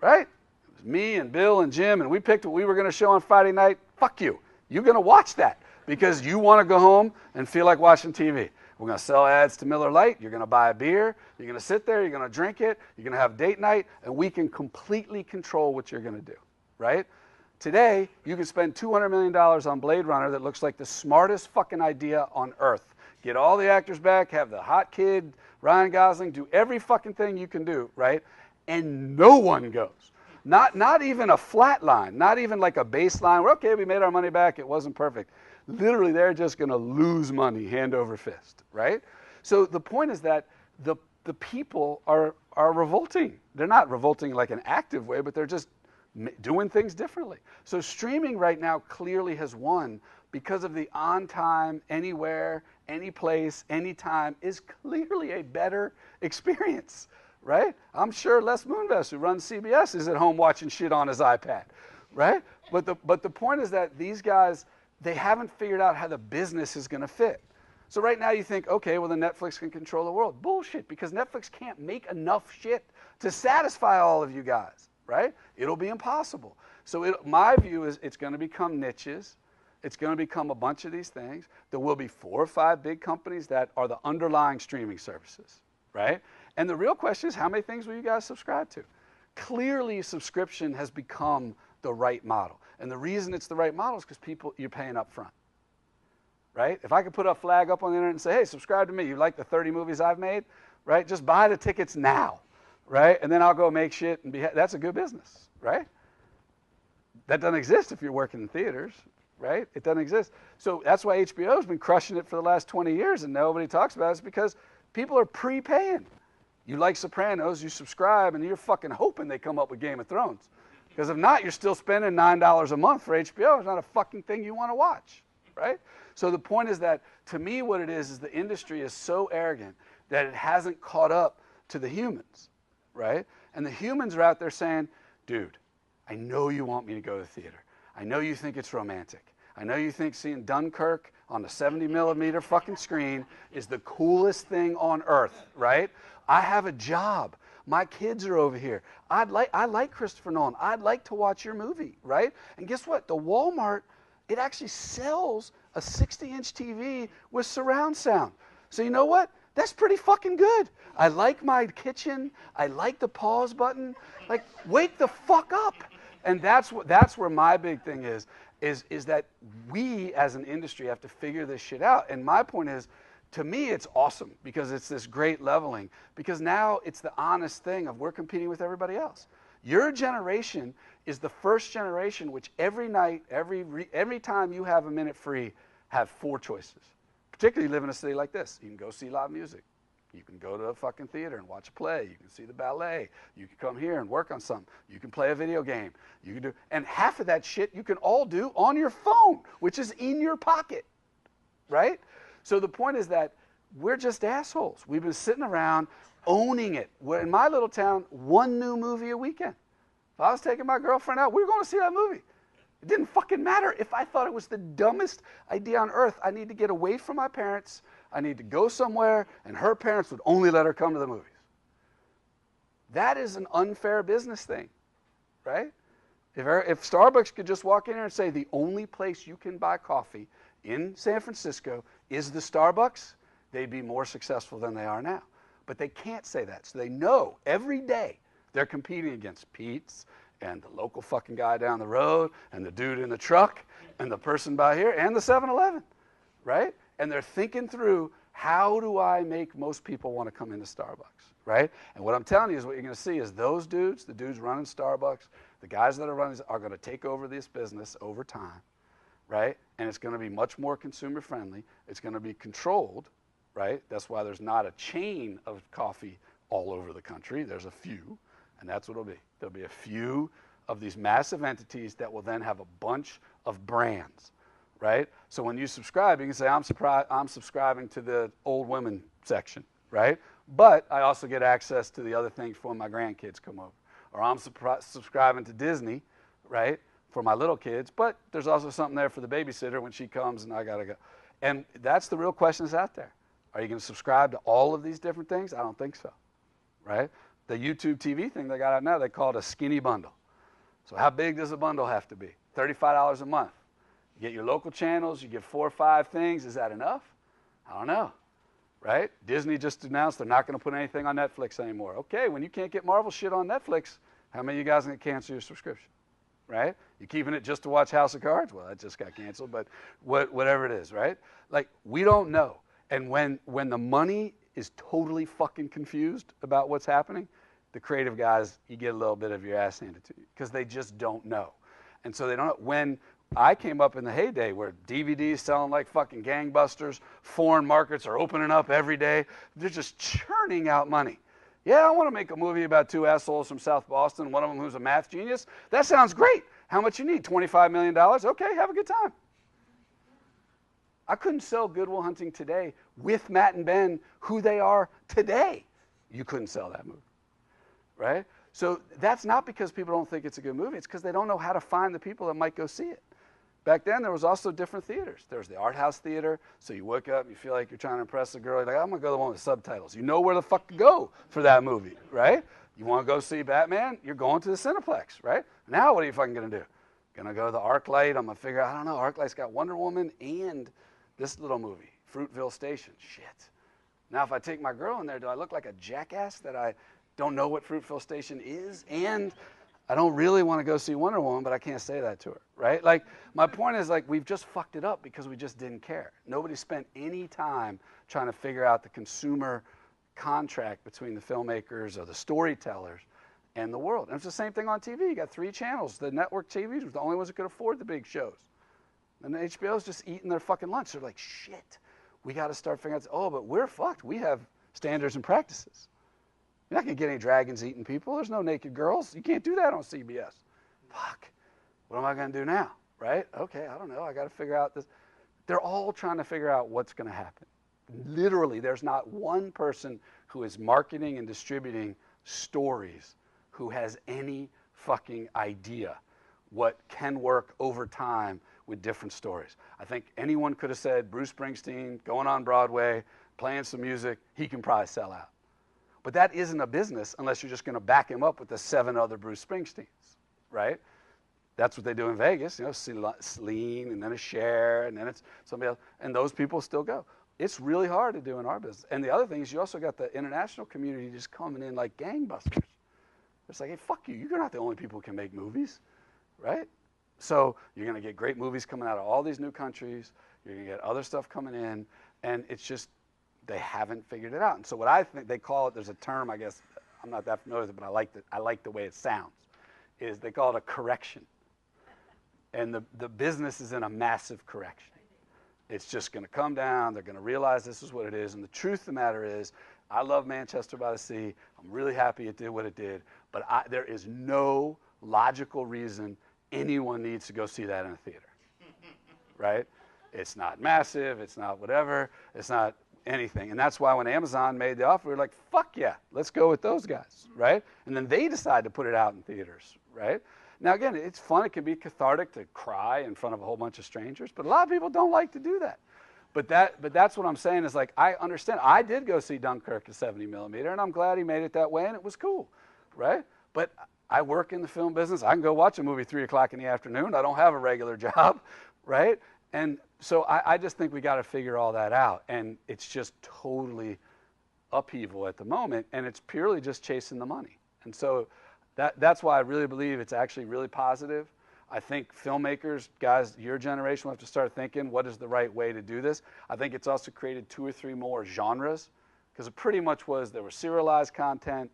right? It was me and Bill and Jim, and we picked what we were going to show on Friday night. Fuck you. You're going to watch that because you want to go home and feel like watching TV. We're going to sell ads to Miller Lite. You're going to buy a beer. You're going to sit there. You're going to drink it. You're going to have date night, and we can completely control what you're going to do, right? Today, you can spend $200 million on Blade Runner that looks like the smartest fucking idea on earth. Get all the actors back, have the hot kid, Ryan Gosling, do every fucking thing you can do, right? And no one goes. Not even a flat line, not even like a baseline where, okay, we made our money back, it wasn't perfect. Literally, they're just going to lose money hand over fist, right? So the point is that the people are revolting. They're not revolting like an active way, but they're just doing things differently. So streaming right now clearly has won because of the on time, anywhere, any place, anytime is clearly a better experience, right? I'm sure Les Moonves, who runs CBS, is at home watching shit on his iPad, right? But the point is that these guys, they haven't figured out how the business is going to fit. So right now you think, okay, well then Netflix can control the world. Bullshit, because Netflix can't make enough shit to satisfy all of you guys, right? It'll be impossible. So my view is it's going to become niches. It's going to become a bunch of these things. There will be 4 or 5 big companies that are the underlying streaming services, right? And the real question is, how many things will you guys subscribe to? Clearly, subscription has become the right model. And the reason it's the right model is because you're paying up front, right? If I could put a flag up on the internet and say, hey, subscribe to me. You like the 30 movies I've made, right? Just buy the tickets now, right? And then I'll go make shit and that's a good business, right? That doesn't exist if you're working in theaters, right? It doesn't exist. So that's why HBO's been crushing it for the last 20 years and nobody talks about it. It's because people are prepaying. You like Sopranos, you subscribe, and you're fucking hoping they come up with Game of Thrones. Because if not, you're still spending $9 a month for HBO. It's not a fucking thing you want to watch, right? So the point is that, to me, what it is the industry is so arrogant that it hasn't caught up to the humans, right? And the humans are out there saying, dude, I know you want me to go to the theater. I know you think it's romantic. I know you think seeing Dunkirk on the 70 millimeter fucking screen is the coolest thing on earth, right? I have a job. My kids are over here. I like Christopher Nolan. I'd like to watch your movie, right? And guess what? The Walmart, it actually sells a 60-inch TV with surround sound. So you know what? That's pretty fucking good. I like my kitchen. I like the pause button. Like, wake the fuck up. And that's where my big thing is that we as an industry have to figure this shit out. And my point is, to me, it's awesome because it's this great leveling. Because now it's the honest thing of we're competing with everybody else. Your generation is the first generation which every night, every time you have a minute free, have 4 choices. Particularly live in a city like this. You can go see live music. You can go to a fucking theater and watch a play. You can see the ballet. You can come here and work on something. You can play a video game. You can do, and half of that shit you can all do on your phone, which is in your pocket, right? So the point is that we're just assholes. We've been sitting around owning it. We're in my little town, 1 new movie a weekend. If I was taking my girlfriend out, we were going to see that movie. It didn't fucking matter if I thought it was the dumbest idea on earth. I need to get away from my parents. I need to go somewhere, and her parents would only let her come to the movies. That is an unfair business thing, right? If Starbucks could just walk in here and say the only place you can buy coffee in San Francisco is the Starbucks, they'd be more successful than they are now. But they can't say that. So they know every day they're competing against Pete's and the local fucking guy down the road and the dude in the truck and the person by here and the 7-Eleven, right? And they're thinking through how do I make most people want to come into Starbucks, right? And what I'm telling you is what you're going to see is those dudes, the dudes running Starbucks, the guys that are running are going to take over this business over time, right? And it's going to be much more consumer friendly. It's going to be controlled, right? That's why there's not a chain of coffee all over the country. There's a few, and that's what it'll be. There'll be a few of these massive entities that will then have a bunch of brands, right? So when you subscribe, you can say, I'm subscribing to the old women section, right? But I also get access to the other things for when my grandkids come over. Or I'm subscribing to Disney, right, for my little kids, but there's also something there for the babysitter when she comes and I got to go. And that's the real question that's out there. Are you going to subscribe to all of these different things? I don't think so, right? The YouTube TV thing they got out now, they call it a skinny bundle. So how big does a bundle have to be? $35 a month. You get your local channels, you get 4 or 5 things. Is that enough? I don't know, right? Disney just announced they're not going to put anything on Netflix anymore. Okay, when you can't get Marvel shit on Netflix, how many of you guys are going to cancel your subscription, right? You keeping it just to watch House of Cards? Well, that just got canceled, but whatever it is, right? Like, we don't know. And when the money is totally fucking confused about what's happening, the creative guys, you get a little bit of your ass handed to you because they just don't know. And so they don't know. When I came up in the heyday where DVDs selling like fucking gangbusters, foreign markets are opening up every day, they're just churning out money. Yeah, I want to make a movie about 2 assholes from South Boston, one of them who's a math genius. That sounds great. How much you need? $25 million? Okay, have a good time. I couldn't sell Good Will Hunting today with Matt and Ben, who they are today. You couldn't sell that movie, right? So that's not because people don't think it's a good movie. It's because they don't know how to find the people that might go see it. Back then, there was also different theaters. There was the art house theater, so you wake up, you feel like you're trying to impress a girl. You're like, I'm going to go to the one with subtitles. You know where the fuck to go for that movie, right? You want to go see Batman? You're going to the Cineplex, right? Now what are you fucking going to do? Going to go to the ArcLight? I'm going to figure out, I don't know, ArcLight's got Wonder Woman and this little movie, Fruitville Station. Shit. Now if I take my girl in there, do I look like a jackass that I don't know what Fruitville Station is? And I don't really want to go see Wonder Woman, but I can't say that to her, right? Like, my point is, like, we've just fucked it up because we just didn't care. Nobody spent any time trying to figure out the consumer contract between the filmmakers or the storytellers and the world. And it's the same thing on TV. You got 3 channels. The network TVs were the only ones that could afford the big shows. And the HBO's just eating their fucking lunch. They're like, shit, we got to start figuring out, oh, but we're fucked. We have standards and practices. You're not going to get any dragons eating people. There's no naked girls. You can't do that on CBS. Fuck. What am I going to do now? Right? Okay, I don't know. I got to figure out this. They're all trying to figure out what's going to happen. Literally, there's not one person who is marketing and distributing stories who has any fucking idea what can work over time with different stories. I think anyone could have said Bruce Springsteen going on Broadway, playing some music, he can probably sell out. But that isn't a business unless you're just going to back him up with the 7 other Bruce Springsteens, right? That's what they do in Vegas, you know, Celine and then a Cher and then it's somebody else, and those people still go. It's really hard to do in our business. And the other thing is you also got the international community just coming in like gangbusters. It's like, hey, fuck you. You're not the only people who can make movies, right? So you're going to get great movies coming out of all these new countries. You're going to get other stuff coming in, and it's just they haven't figured it out. And so what I think they call it, there's a term, I guess, I'm not that familiar with it, but I like the way it sounds, is they call it a correction. And the business is in a massive correction. It's just going to come down. They're going to realize this is what it is. And the truth of the matter is, I love Manchester by the Sea. I'm really happy it did what it did. But there is no logical reason anyone needs to go see that in a theater, right? It's not massive. It's not whatever. It's not anything. And that's why when Amazon made the offer, we were like, fuck yeah, let's go with those guys, right? And then they decided to put it out in theaters, right? Now, again, it's fun. It can be cathartic to cry in front of a whole bunch of strangers, but a lot of people don't like to do that. But that's what I'm saying is, like, I understand. I did go see Dunkirk at 70 millimeter, and I'm glad he made it that way, and it was cool, right? But I work in the film business. I can go watch a movie 3 o'clock in the afternoon. I don't have a regular job, right? And so I just think we got to figure all that out, and it's just totally upheaval at the moment, and it's purely just chasing the money. And so that's why I really believe it's actually really positive. I think filmmakers, guys, your generation will have to start thinking, what is the right way to do this? I think it's also created 2 or 3 more genres, because it pretty much was, there was serialized content,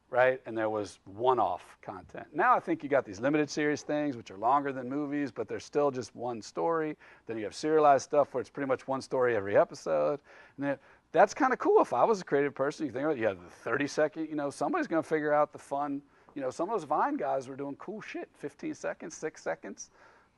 right? And there was one-off content. Now I think you got these limited series things, which are longer than movies, but they're still just one story. Then you have serialized stuff where it's pretty much one story every episode. And that's kind of cool. If I was a creative person, you think about it, you have the 30-second, somebody's going to figure out the fun. Some of those Vine guys were doing cool shit, 15 seconds, 6 seconds,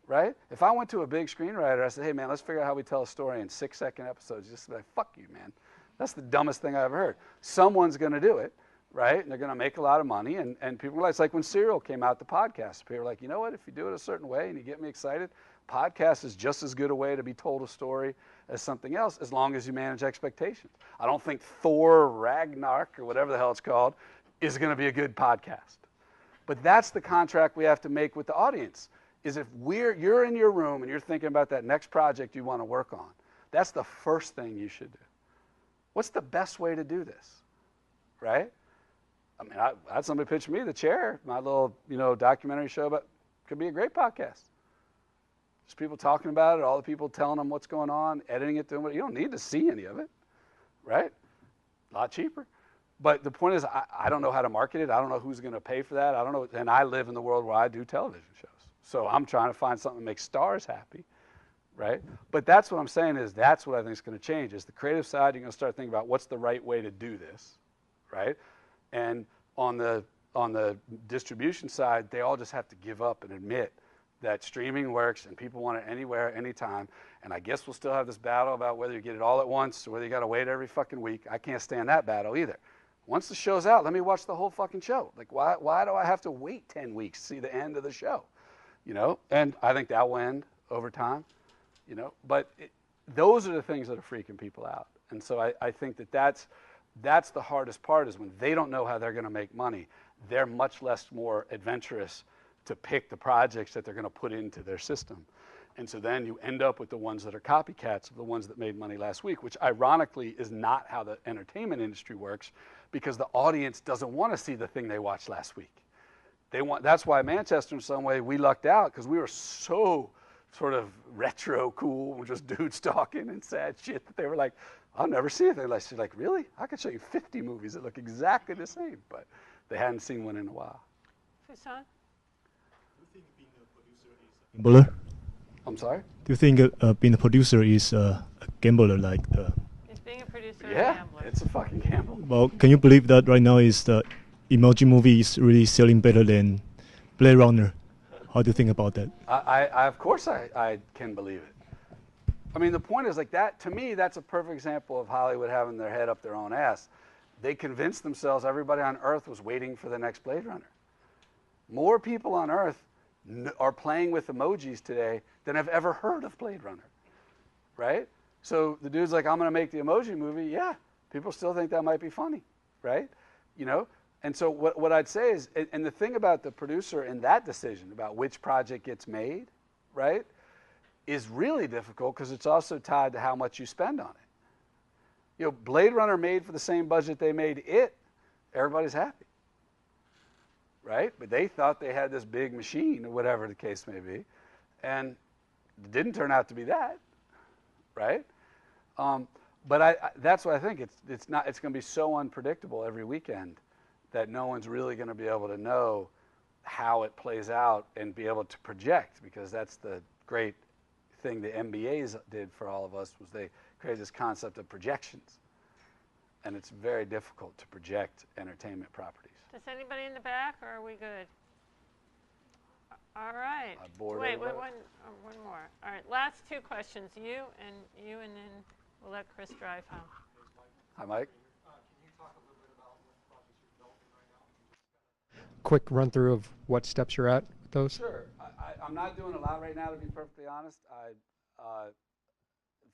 right? If I went to a big screenwriter, I said, hey, man, let's figure out how we tell a story in 6-second episodes. Just be like, fuck you, man. That's the dumbest thing I ever heard. Someone's going to do it, right? And they're going to make a lot of money. And people realize, it's like when Serial came out, the podcast. People were like, you know what? If you do it a certain way and you get me excited, podcast is just as good a way to be told a story as something else, as long as you manage expectations. I don't think Thor Ragnarok, or whatever the hell it's called, is going to be a good podcast. But that's the contract we have to make with the audience, is if you're in your room and you're thinking about that next project you want to work on, that's the first thing you should do. What's the best way to do this, right? I mean, I had somebody pitch me The Chair, my little, documentary show about, could be a great podcast. Just people talking about it, all the people telling them what's going on, editing it, doing what, you don't need to see any of it, right? A lot cheaper. But the point is, I don't know how to market it. I don't know who's going to pay for that. I don't know. And I live in the world where I do television shows. So I'm trying to find something that makes stars happy, right? But that's what I'm saying is that's what I think is going to change. Is the creative side, you're going to start thinking about what's the right way to do this, right? And on the distribution side, they all just have to give up and admit that streaming works and people want it anywhere, anytime. And I guess we'll still have this battle about whether you get it all at once or whether you got to wait every fucking week. I can't stand that battle either. Once the show's out, let me watch the whole fucking show. Like, why do I have to wait 10 weeks to see the end of the show? And I think that will end over time, But those are the things that are freaking people out. And so I think that's the hardest part, is when they don't know how they're going to make money, they're much less more adventurous to pick the projects that they're going to put into their system. And so then you end up with the ones that are copycats of the ones that made money last week, which ironically is not how the entertainment industry works, because the audience doesn't want to see the thing they watched last week. That's why Manchester, in some way, we lucked out, because we were so sort of retro cool, with just dudes talking and sad shit, that they were like, I'll never see anything like. She's like, really? I could show you 50 movies that look exactly the same, but they hadn't seen one in a while. Fusan? Gambler? I'm sorry? Do you think being a producer is a gambler like the... Is being a producer a Yeah, gambler? it's a fucking gamble. Well, can you believe that right now is the emoji movie is really selling better than Blade Runner? How do you think about that? Of course I can believe it. I mean, the point is, like, that, to me, that's a perfect example of Hollywood having their head up their own ass. They convinced themselves everybody on Earth was waiting for the next Blade Runner. More people on Earth are playing with emojis today than have ever heard of Blade Runner, right? So the dude's like, I'm going to make the emoji movie. Yeah, people still think that might be funny, right? And so what I'd say is, and the thing about the producer in that decision about which project gets made, right, is really difficult, because it's also tied to how much you spend on it. Blade Runner made for the same budget they made it, everybody's happy, right? But they thought they had this big machine, or whatever the case may be, and it didn't turn out to be that, right? But that's what I think. It's going to be so unpredictable every weekend that no one's really going to be able to know how it plays out and be able to project, because that's the great thing the MBAs did for all of us, was they created this concept of projections. And it's very difficult to project entertainment properties. Does anybody in the back, or are we good? All right. Wait, one more. All right, last 2 questions. You, and then we'll let Chris drive home. Hi, Mike. Quick run through of what steps you're at with those? Sure. I'm not doing a lot right now, to be perfectly honest.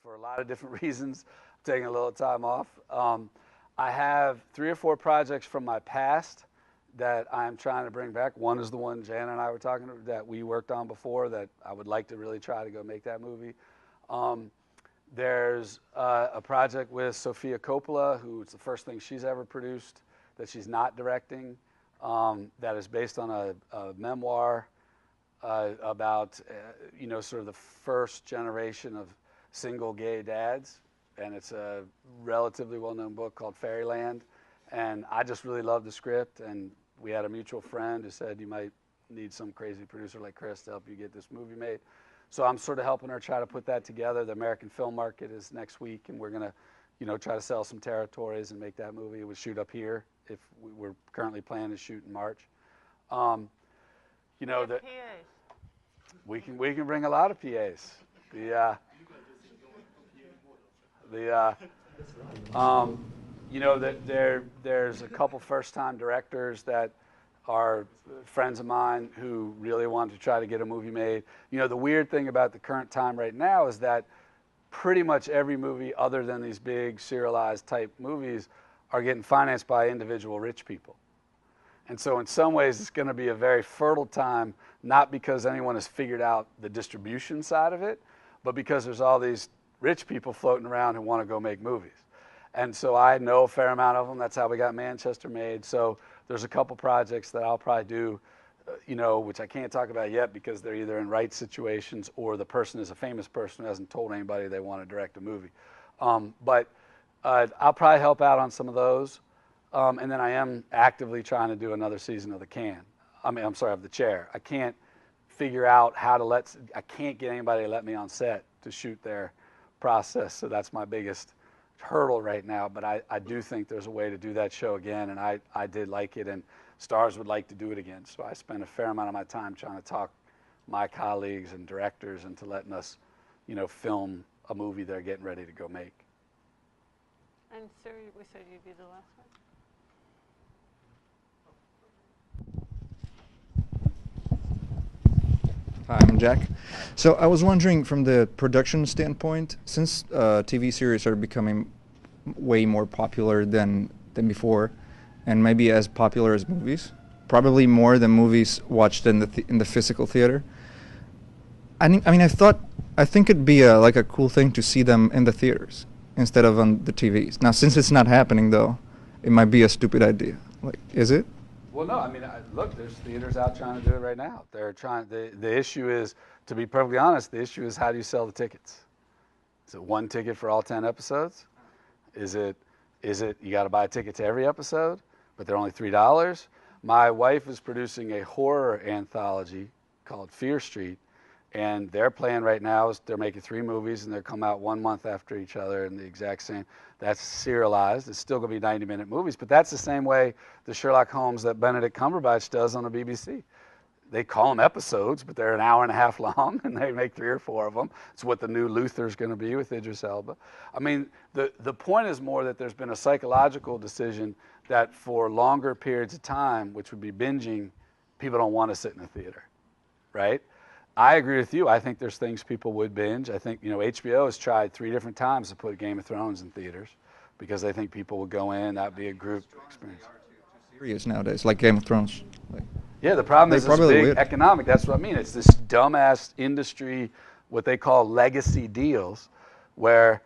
For a lot of different reasons, I'm taking a little time off. I have 3 or 4 projects from my past that I'm trying to bring back. One is the one Jana and I were talking about, that we worked on before, that I would like to really try to go make that movie. There's a project with Sofia Coppola, who it's the first thing she's ever produced that she's not directing, that is based on a memoir about sort of the first generation of single gay dads, and it's a relatively well-known book called Fairyland. And I just really loved the script, and we had a mutual friend who said you might need some crazy producer like Chris to help you get this movie made. So I'm sort of helping her try to put that together. The American film market is next week, and we're going to try to sell some territories and make that movie. It would shoot up here if we're currently planning to shoot in March. That we can bring a lot of PAs. There's a couple first-time directors that are friends of mine who really want to try to get a movie made. The weird thing about the current time right now is that pretty much every movie other than these big serialized type movies are getting financed by individual rich people. And so in some ways it's going to be a very fertile time, not because anyone has figured out the distribution side of it, but because there's all these rich people floating around who want to go make movies. And so I know a fair amount of them. That's how we got Manchester made. So there's a couple projects that I'll probably do, which I can't talk about yet because they're either in rights situations or the person is a famous person who hasn't told anybody they want to direct a movie. But I'll probably help out on some of those. And then I am actively trying to do another season of of The Chair. I can't figure out I can't get anybody to let me on set to shoot their process. So that's my biggest hurdle right now. But I do think there's a way to do that show again. And I did like it, and Stars would like to do it again. So I spend a fair amount of my time trying to talk my colleagues and directors into letting us, film a movie they're getting ready to go make. And sir, we said you'd be the last one. Hi, I'm Jack. So I was wondering, from the production standpoint, since TV series are becoming way more popular than before, and maybe as popular as movies, probably more than movies watched in the physical theater. I think it'd be like a cool thing to see them in the theaters instead of on the TVs. Now, since it's not happening though, it might be a stupid idea. Like, is it? Well, no, look, there's theaters out trying to do it right now. They're trying. The issue is, to be perfectly honest, the issue is how do you sell the tickets? Is it one ticket for all 10 episodes? Is it you got to buy a ticket to every episode, but they're only $3? My wife is producing a horror anthology called Fear Street, and their plan right now is they're making 3 movies, and they'll come out 1 month after each other in the exact same. That's serialized. It's still going to be 90-minute movies, but that's the same way the Sherlock Holmes that Benedict Cumberbatch does on the BBC. They call them episodes, but they're an hour and a half long, and they make 3 or 4 of them. It's what the new Luther's going to be with Idris Elba. The point is more that there's been a psychological decision that for longer periods of time, which would be binging, people don't want to sit in a theater, right? I agree with you. I think there's things people would binge. I think, HBO has tried 3 different times to put Game of Thrones in theaters because they think people would go in, that'd be a group experience. Serious nowadays, like Game of Thrones. Yeah, the problem is it's big economic. That's what I mean. It's this dumbass industry, what they call legacy deals, where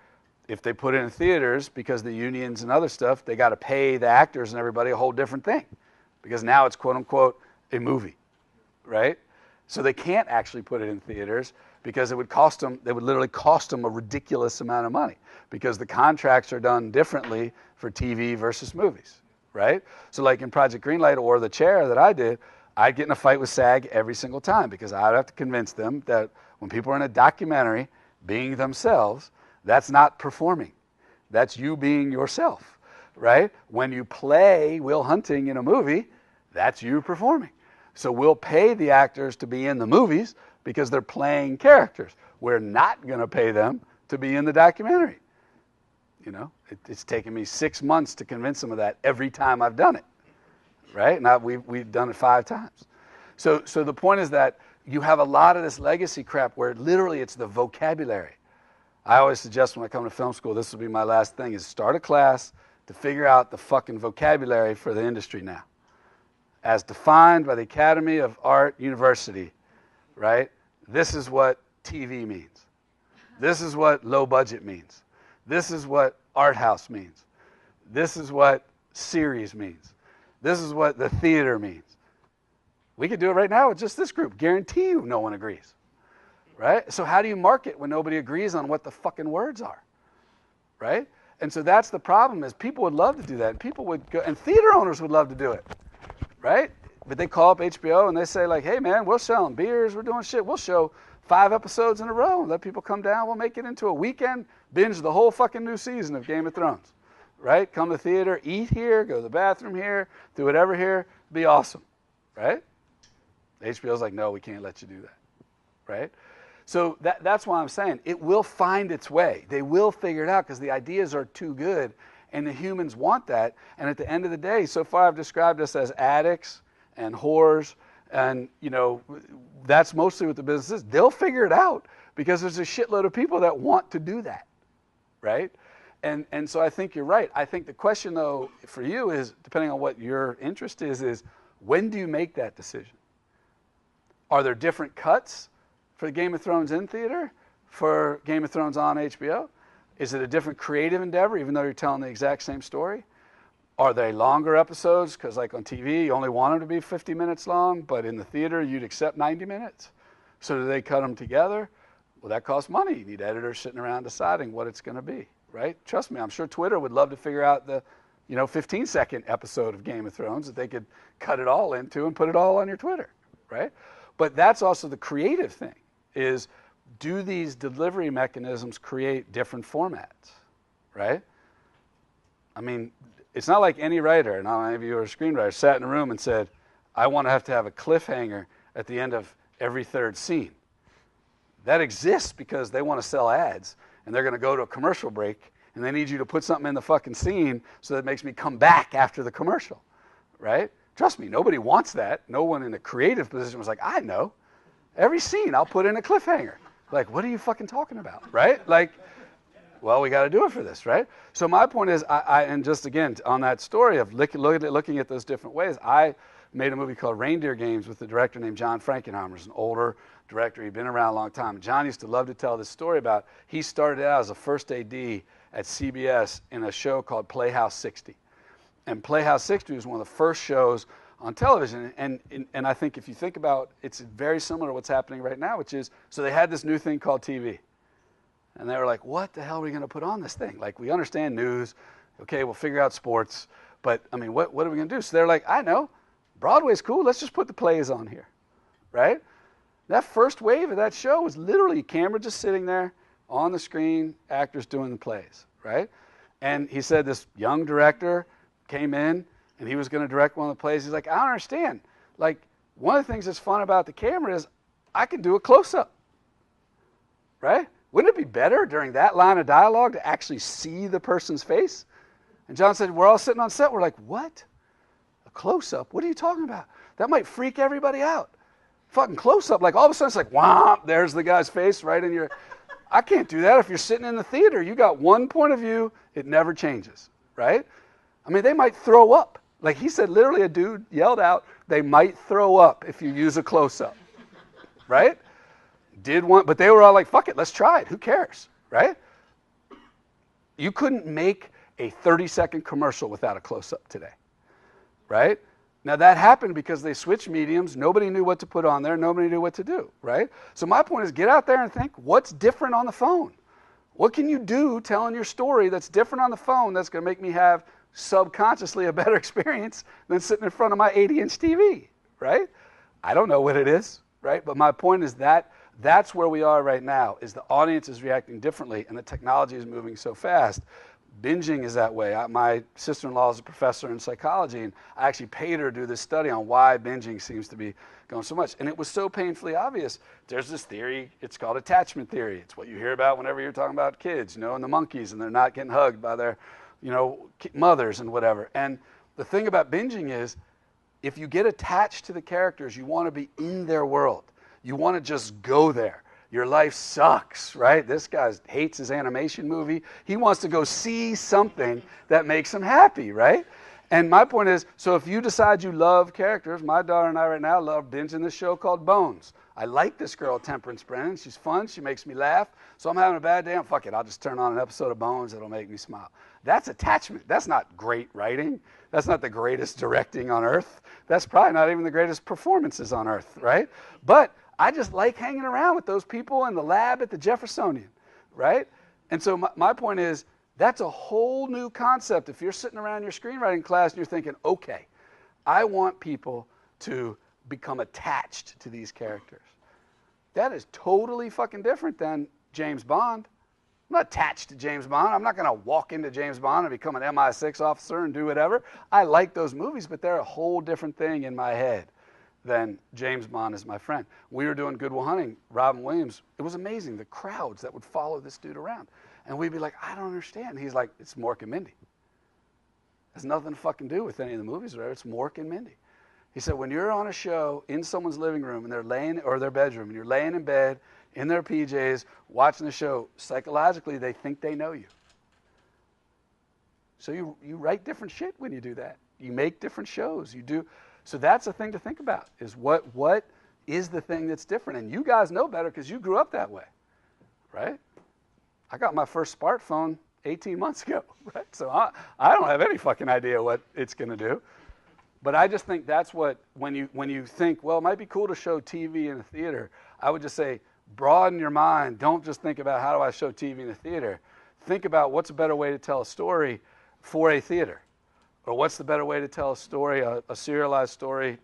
if they put it in theaters because the unions and other stuff, they got to pay the actors and everybody a whole different thing because now it's quote unquote a movie, right? So they can't actually put it in theaters because it would cost them, they would literally cost them a ridiculous amount of money because the contracts are done differently for TV versus movies, right? So like in Project Greenlight or The Chair that I did, I'd get in a fight with SAG every single time because I'd have to convince them that when people are in a documentary being themselves, that's not performing. That's you being yourself, right? When you play Will Hunting in a movie, that's you performing. So we'll pay the actors to be in the movies because they're playing characters. We're not going to pay them to be in the documentary. It's taken me 6 months to convince them of that every time I've done it, right? Now we've done it 5 times. So the point is that you have a lot of this legacy crap where literally it's the vocabulary. I always suggest when I come to film school, this will be my last thing, is start a class to figure out the fucking vocabulary for the industry now. As defined by the Academy of Art University, right? This is what TV means. This is what low budget means. This is what art house means. This is what series means. This is what the theater means, We could do it right now with just this group. Guarantee you no one agrees, right? So how do you market when nobody agrees on what the fucking words are, right? And so that's the problem is people would love to do that. And people would go, and theater owners would love to do it, right? But they call up HBO and they say like, hey man, we're selling beers, we're doing shit. We'll show 5 episodes in a row and let people come down. We'll make it into a weekend, binge the whole fucking new season of Game of Thrones, right? Come to theater, eat here, go to the bathroom here, do whatever here, be awesome, right? HBO's like, no, we can't let you do that, right? So that's why I'm saying it will find its way. They will figure it out because the ideas are too good and the humans want that. And at the end of the day, so far I've described us as addicts and whores and, you know, that's mostly what the business is. They'll figure it out because there's a shitload of people that want to do that, right? And so I think you're right. I think the question, though, for you is, depending on what your interest is when do you make that decision? Are there different cuts for Game of Thrones in theater, for Game of Thrones on HBO? Is it a different creative endeavor, even though you're telling the exact same story? Are they longer episodes? Because like on TV, you only want them to be 50 minutes long, but in the theater, you'd accept 90 minutes. So do they cut them together? Well, that costs money. You need editors sitting around deciding what it's going to be, right? Trust me, I'm sure Twitter would love to figure out the 15-second episode of Game of Thrones that they could cut it all into and put it all on your Twitter, right? But that's also the creative thing, is do these delivery mechanisms create different formats, right? I mean, it's not like any writer, and I don't know if you were a screenwriter, sat in a room and said, I want to have a cliffhanger at the end of every third scene. That exists because they want to sell ads, and they're going to go to a commercial break, and they need you to put something in the fucking scene so that it makes me come back after the commercial, right? Trust me, nobody wants that. No one in a creative position was like, I know. Every scene, I'll put in a cliffhanger. Like, what are you fucking talking about, right? Like, well, we got to do it for this, right? So my point is, and just again, on that story of looking at those different ways, I made a movie called Reindeer Games with a director named John Frankenheimer. He's an older director. He'd been around a long time. And John used to love to tell this story about, he started out as a first AD at CBS in a show called Playhouse 60. And Playhouse 60 was one of the first shows on television. And I think if you think about, it's very similar to what's happening right now, which is, so they had this new thing called TV. And they were like, what the hell are we going to put on this thing? Like, we understand news. Okay, we'll figure out sports. But, I mean, what are we going to do? So they're like, I know. Broadway's cool. Let's just put the plays on here, right? That first wave of that show was literally camera just sitting there on the screen, actors doing the plays, right? And he said this young director came in, and he was going to direct one of the plays. He's like, I don't understand. Like, one of the things that's fun about the camera is I can do a close-up, right? Wouldn't it be better during that line of dialogue to actually see the person's face? And John said, we're all sitting on set. We're like, what? A close-up? What are you talking about? That might freak everybody out. Fucking close-up. Like, all of a sudden, it's like, whomp, there's the guy's face right in your... I can't do that. If you're sitting in the theater, you got one point of view. It never changes, right? I mean, they might throw up. Like he said, literally a dude yelled out, they might throw up if you use a close-up, right? But they were all like, fuck it, let's try it. Who cares, right? You couldn't make a 30-second commercial without a close-up today, right? Now that happened because they switched mediums. Nobody knew what to put on there. Nobody knew what to do, right? So my point is, get out there and think, what's different on the phone? What can you do telling your story that's different on the phone that's going to make me have subconsciously a better experience than sitting in front of my 80-inch TV, right? I don't know what it is, right? But my point is that's where we are right now, is the audience is reacting differently and the technology is moving so fast. Binging is that way. My sister-in-law is a professor in psychology, and I actually paid her to do this study on why binging seems to be going so much. And it was so painfully obvious. There's this theory, it's called attachment theory. It's what you hear about whenever you're talking about kids, and the monkeys, and they're not getting hugged by their mothers and whatever. And the thing about binging is, if you get attached to the characters, you want to be in their world. You want to just go there. Your life sucks, right? This guy hates his animation movie. He wants to go see something that makes him happy, right? And my point is, so if you decide you love characters, my daughter and I right now love binging this show called Bones. I like this girl, Temperance Brennan. She's fun. She makes me laugh. So I'm having a bad day. Fuck it. I'll just turn on an episode of Bones. It'll make me smile. That's attachment. That's not great writing. That's not the greatest directing on earth. That's probably not even the greatest performances on earth, right? But I just like hanging around with those people in the lab at the Jeffersonian, right? And so my point is, that's a whole new concept. If you're sitting around your screenwriting class and you're thinking, okay, I want people to become attached to these characters. That is totally fucking different than James Bond. I'm not attached to James Bond. I'm not going to walk into James Bond and become an MI6 officer and do whatever. I like those movies, but they're a whole different thing in my head than James Bond is my friend. We were doing Good Will Hunting, Robin Williams. It was amazing, the crowds that would follow this dude around. And we'd be like, I don't understand. And he's like, it's Mork and Mindy. It has nothing to fucking do with any of the movies, right? It's Mork and Mindy. He said, when you're on a show in someone's living room and they're laying, or their bedroom, and you're laying in bed in their PJs watching the show, psychologically they think they know you. So you write different shit when you do that. You make different shows. You do. So that's a thing to think about, is what is the thing that's different? And you guys know better because you grew up that way, right? I got my first smartphone 18 months ago, right? So I don't have any fucking idea what it's going to do. But I just think that's what, when you think, well, it might be cool to show TV in a theater, I would just say, broaden your mind. Don't just think about how do I show TV in a theater. Think about what's a better way to tell a story for a theater. Or what's the better way to tell a story, a serialized story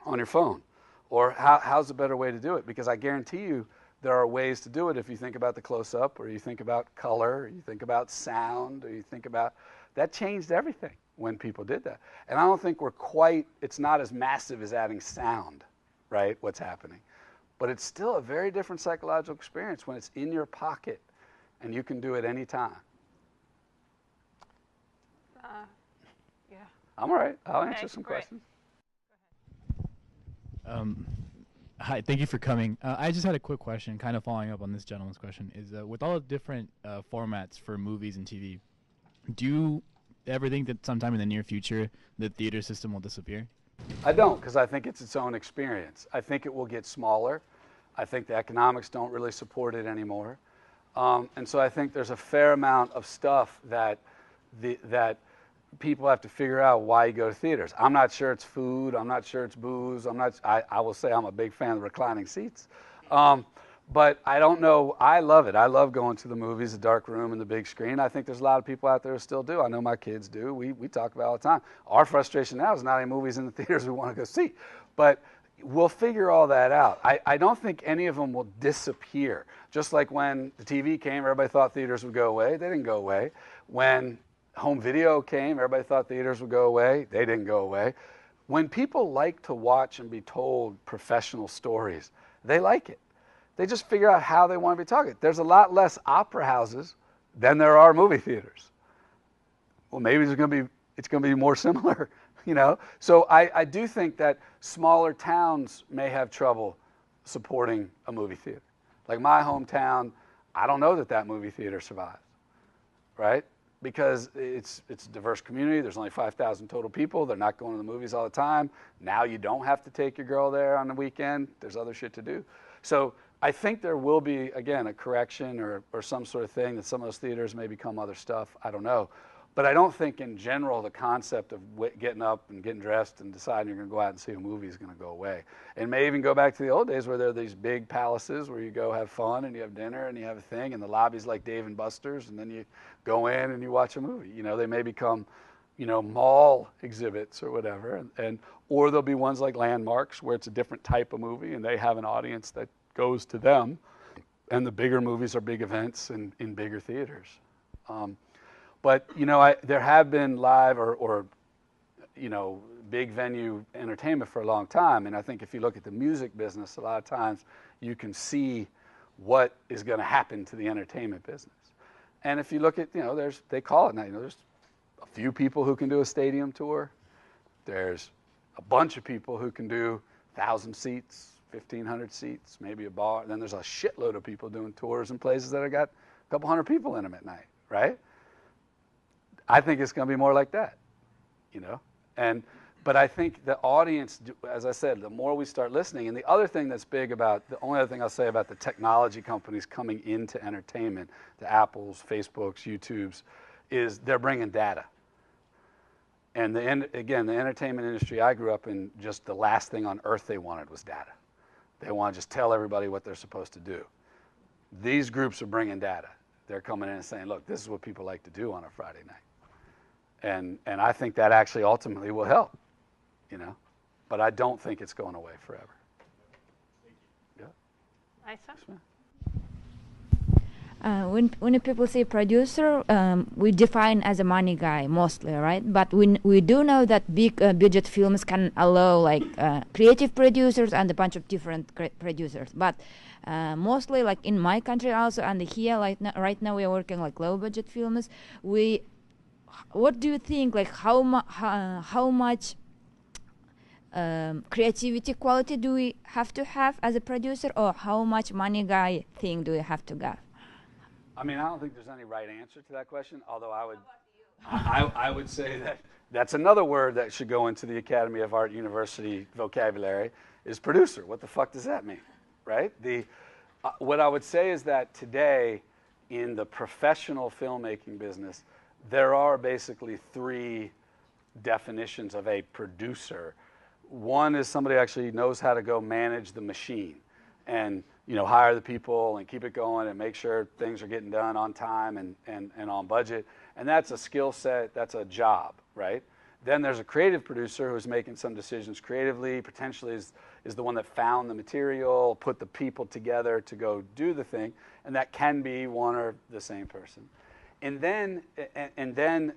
on your phone? Or how's the better way to do it? Because I guarantee you there are ways to do it if you think about the close-up, or you think about color, or you think about sound, or you think about... That changed everything when people did that. And I don't think it's not as massive as adding sound, right, what's happening. But it's still a very different psychological experience when it's in your pocket and you can do it any time. Yeah. I'm all right. I'll answer some questions. Hi, thank you for coming. I just had a quick question, kind of following up on this gentleman's question, is with all the different formats for movies and TV, do you ever think that sometime in the near future the theater system will disappear? I don't, because I think it's its own experience. I think it will get smaller. I think the economics don't really support it anymore. And so I think there's a fair amount of stuff that people have to figure out why you go to theaters. I'm not sure it's food. I'm not sure it's booze. I will say I'm a big fan of reclining seats. But I don't know. I love it. I love going to the movies, the dark room and the big screen. I think there's a lot of people out there who still do. I know my kids do. We talk about it all the time. Our frustration now is not any movies in the theaters we want to go see. But we'll figure all that out. I don't think any of them will disappear. Just like when the TV came, everybody thought theaters would go away. They didn't go away. When home video came, everybody thought theaters would go away. They didn't go away. When people like to watch and be told professional stories, they like it. They just figure out how they want to be talking. There's a lot less opera houses than there are movie theaters. Well, maybe it's going to be more similar, you know. So I do think that smaller towns may have trouble supporting a movie theater. Like my hometown, I don't know that movie theater survives, right? Because it's a diverse community. There's only 5,000 total people. They're not going to the movies all the time. Now you don't have to take your girl there on the weekend. There's other shit to do. So I think there will be, again, a correction or some sort of thing that some of those theaters may become other stuff. I don't know. But I don't think in general the concept of getting up and getting dressed and deciding you're going to go out and see a movie is going to go away. It may even go back to the old days where there are these big palaces where you go have fun and you have dinner and you have a thing and the lobby's like Dave and Buster's and then you go in and you watch a movie. You know, they may become, you know, mall exhibits or whatever. Or there'll be ones like Landmarks where it's a different type of movie and they have an audience that goes to them. And the bigger movies are big events in bigger theaters. But, you know, there have been live or, you know, big venue entertainment for a long time. And I think if you look at the music business, a lot of times you can see what is going to happen to the entertainment business. And if you look at, you know, they call it now, you know, there's a few people who can do a stadium tour. There's a bunch of people who can do 1,000 seats, 1,500 seats, maybe a bar. And then there's a shitload of people doing tours in places that have got a couple hundred people in them at night, right? I think it's going to be more like that, you know. But I think the audience, as I said, the more we start listening, and the other thing that's big about, the only other thing I'll say about the technology companies coming into entertainment, the Apples, Facebooks, YouTubes, is they're bringing data. And again, the entertainment industry I grew up in, just the last thing on earth they wanted was data. They want to just tell everybody what they're supposed to do. These groups are bringing data. They're coming in and saying, look, this is what people like to do on a Friday night. And I think that actually ultimately will help, you know. But I don't think it's going away forever. Yeah. Isa? When people say producer, we define as a money guy mostly, right? But we do know that big budget films can allow like creative producers and a bunch of different producers. But mostly like in my country also, and here like right now we are working like low budget films. What do you think? Like how much creativity quality do we have to have as a producer, or how much money guy thing do we have to have? I mean, I don't think there's any right answer to that question, although I would say that that's another word that should go into the Academy of Art University vocabulary is producer. What the fuck does that mean, right? What I would say is that today in the professional filmmaking business, there are basically three definitions of a producer. One is somebody who actually knows how to go manage the machine and hire the people and keep it going and make sure things are getting done on time and on budget. And that's a skill set, that's a job, right? Then there's a creative producer who's making some decisions creatively, potentially is the one that found the material, put the people together to go do the thing, and that can be one or the same person. And then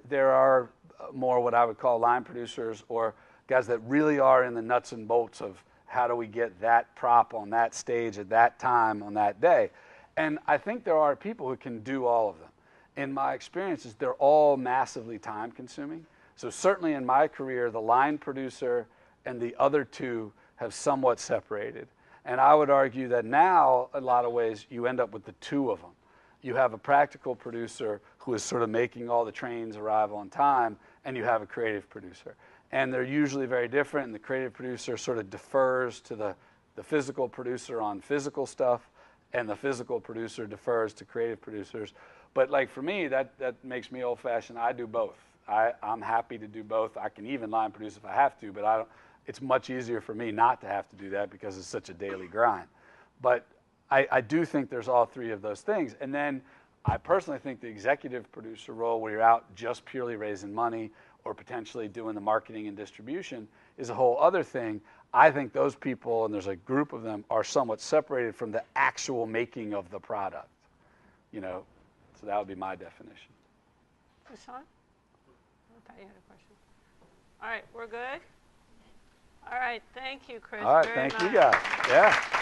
there are more what I would call line producers, or guys that really are in the nuts and bolts of how do we get that prop on that stage at that time on that day. And I think there are people who can do all of them. In my experiences, they're all massively time consuming. So certainly in my career, the line producer and the other two have somewhat separated. And I would argue that now, in a lot of ways, you end up with the two of them. You have a practical producer who is sort of making all the trains arrive on time, and you have a creative producer. And they're usually very different, and the creative producer sort of defers to the physical producer on physical stuff, and the physical producer defers to creative producers. But like for me, that makes me old-fashioned. I do both. I'm happy to do both. I can even line produce if I have to, but it's much easier for me not to have to do that because it's such a daily grind. But I do think there's all three of those things. And then I personally think the executive producer role, where you're out just purely raising money or potentially doing the marketing and distribution, is a whole other thing. I think those people, and there's a group of them, are somewhat separated from the actual making of the product. So that would be my definition. Hassan? I thought you had a question. All right, we're good? All right, thank you, Chris. All right, very thank much. you guys. Yeah.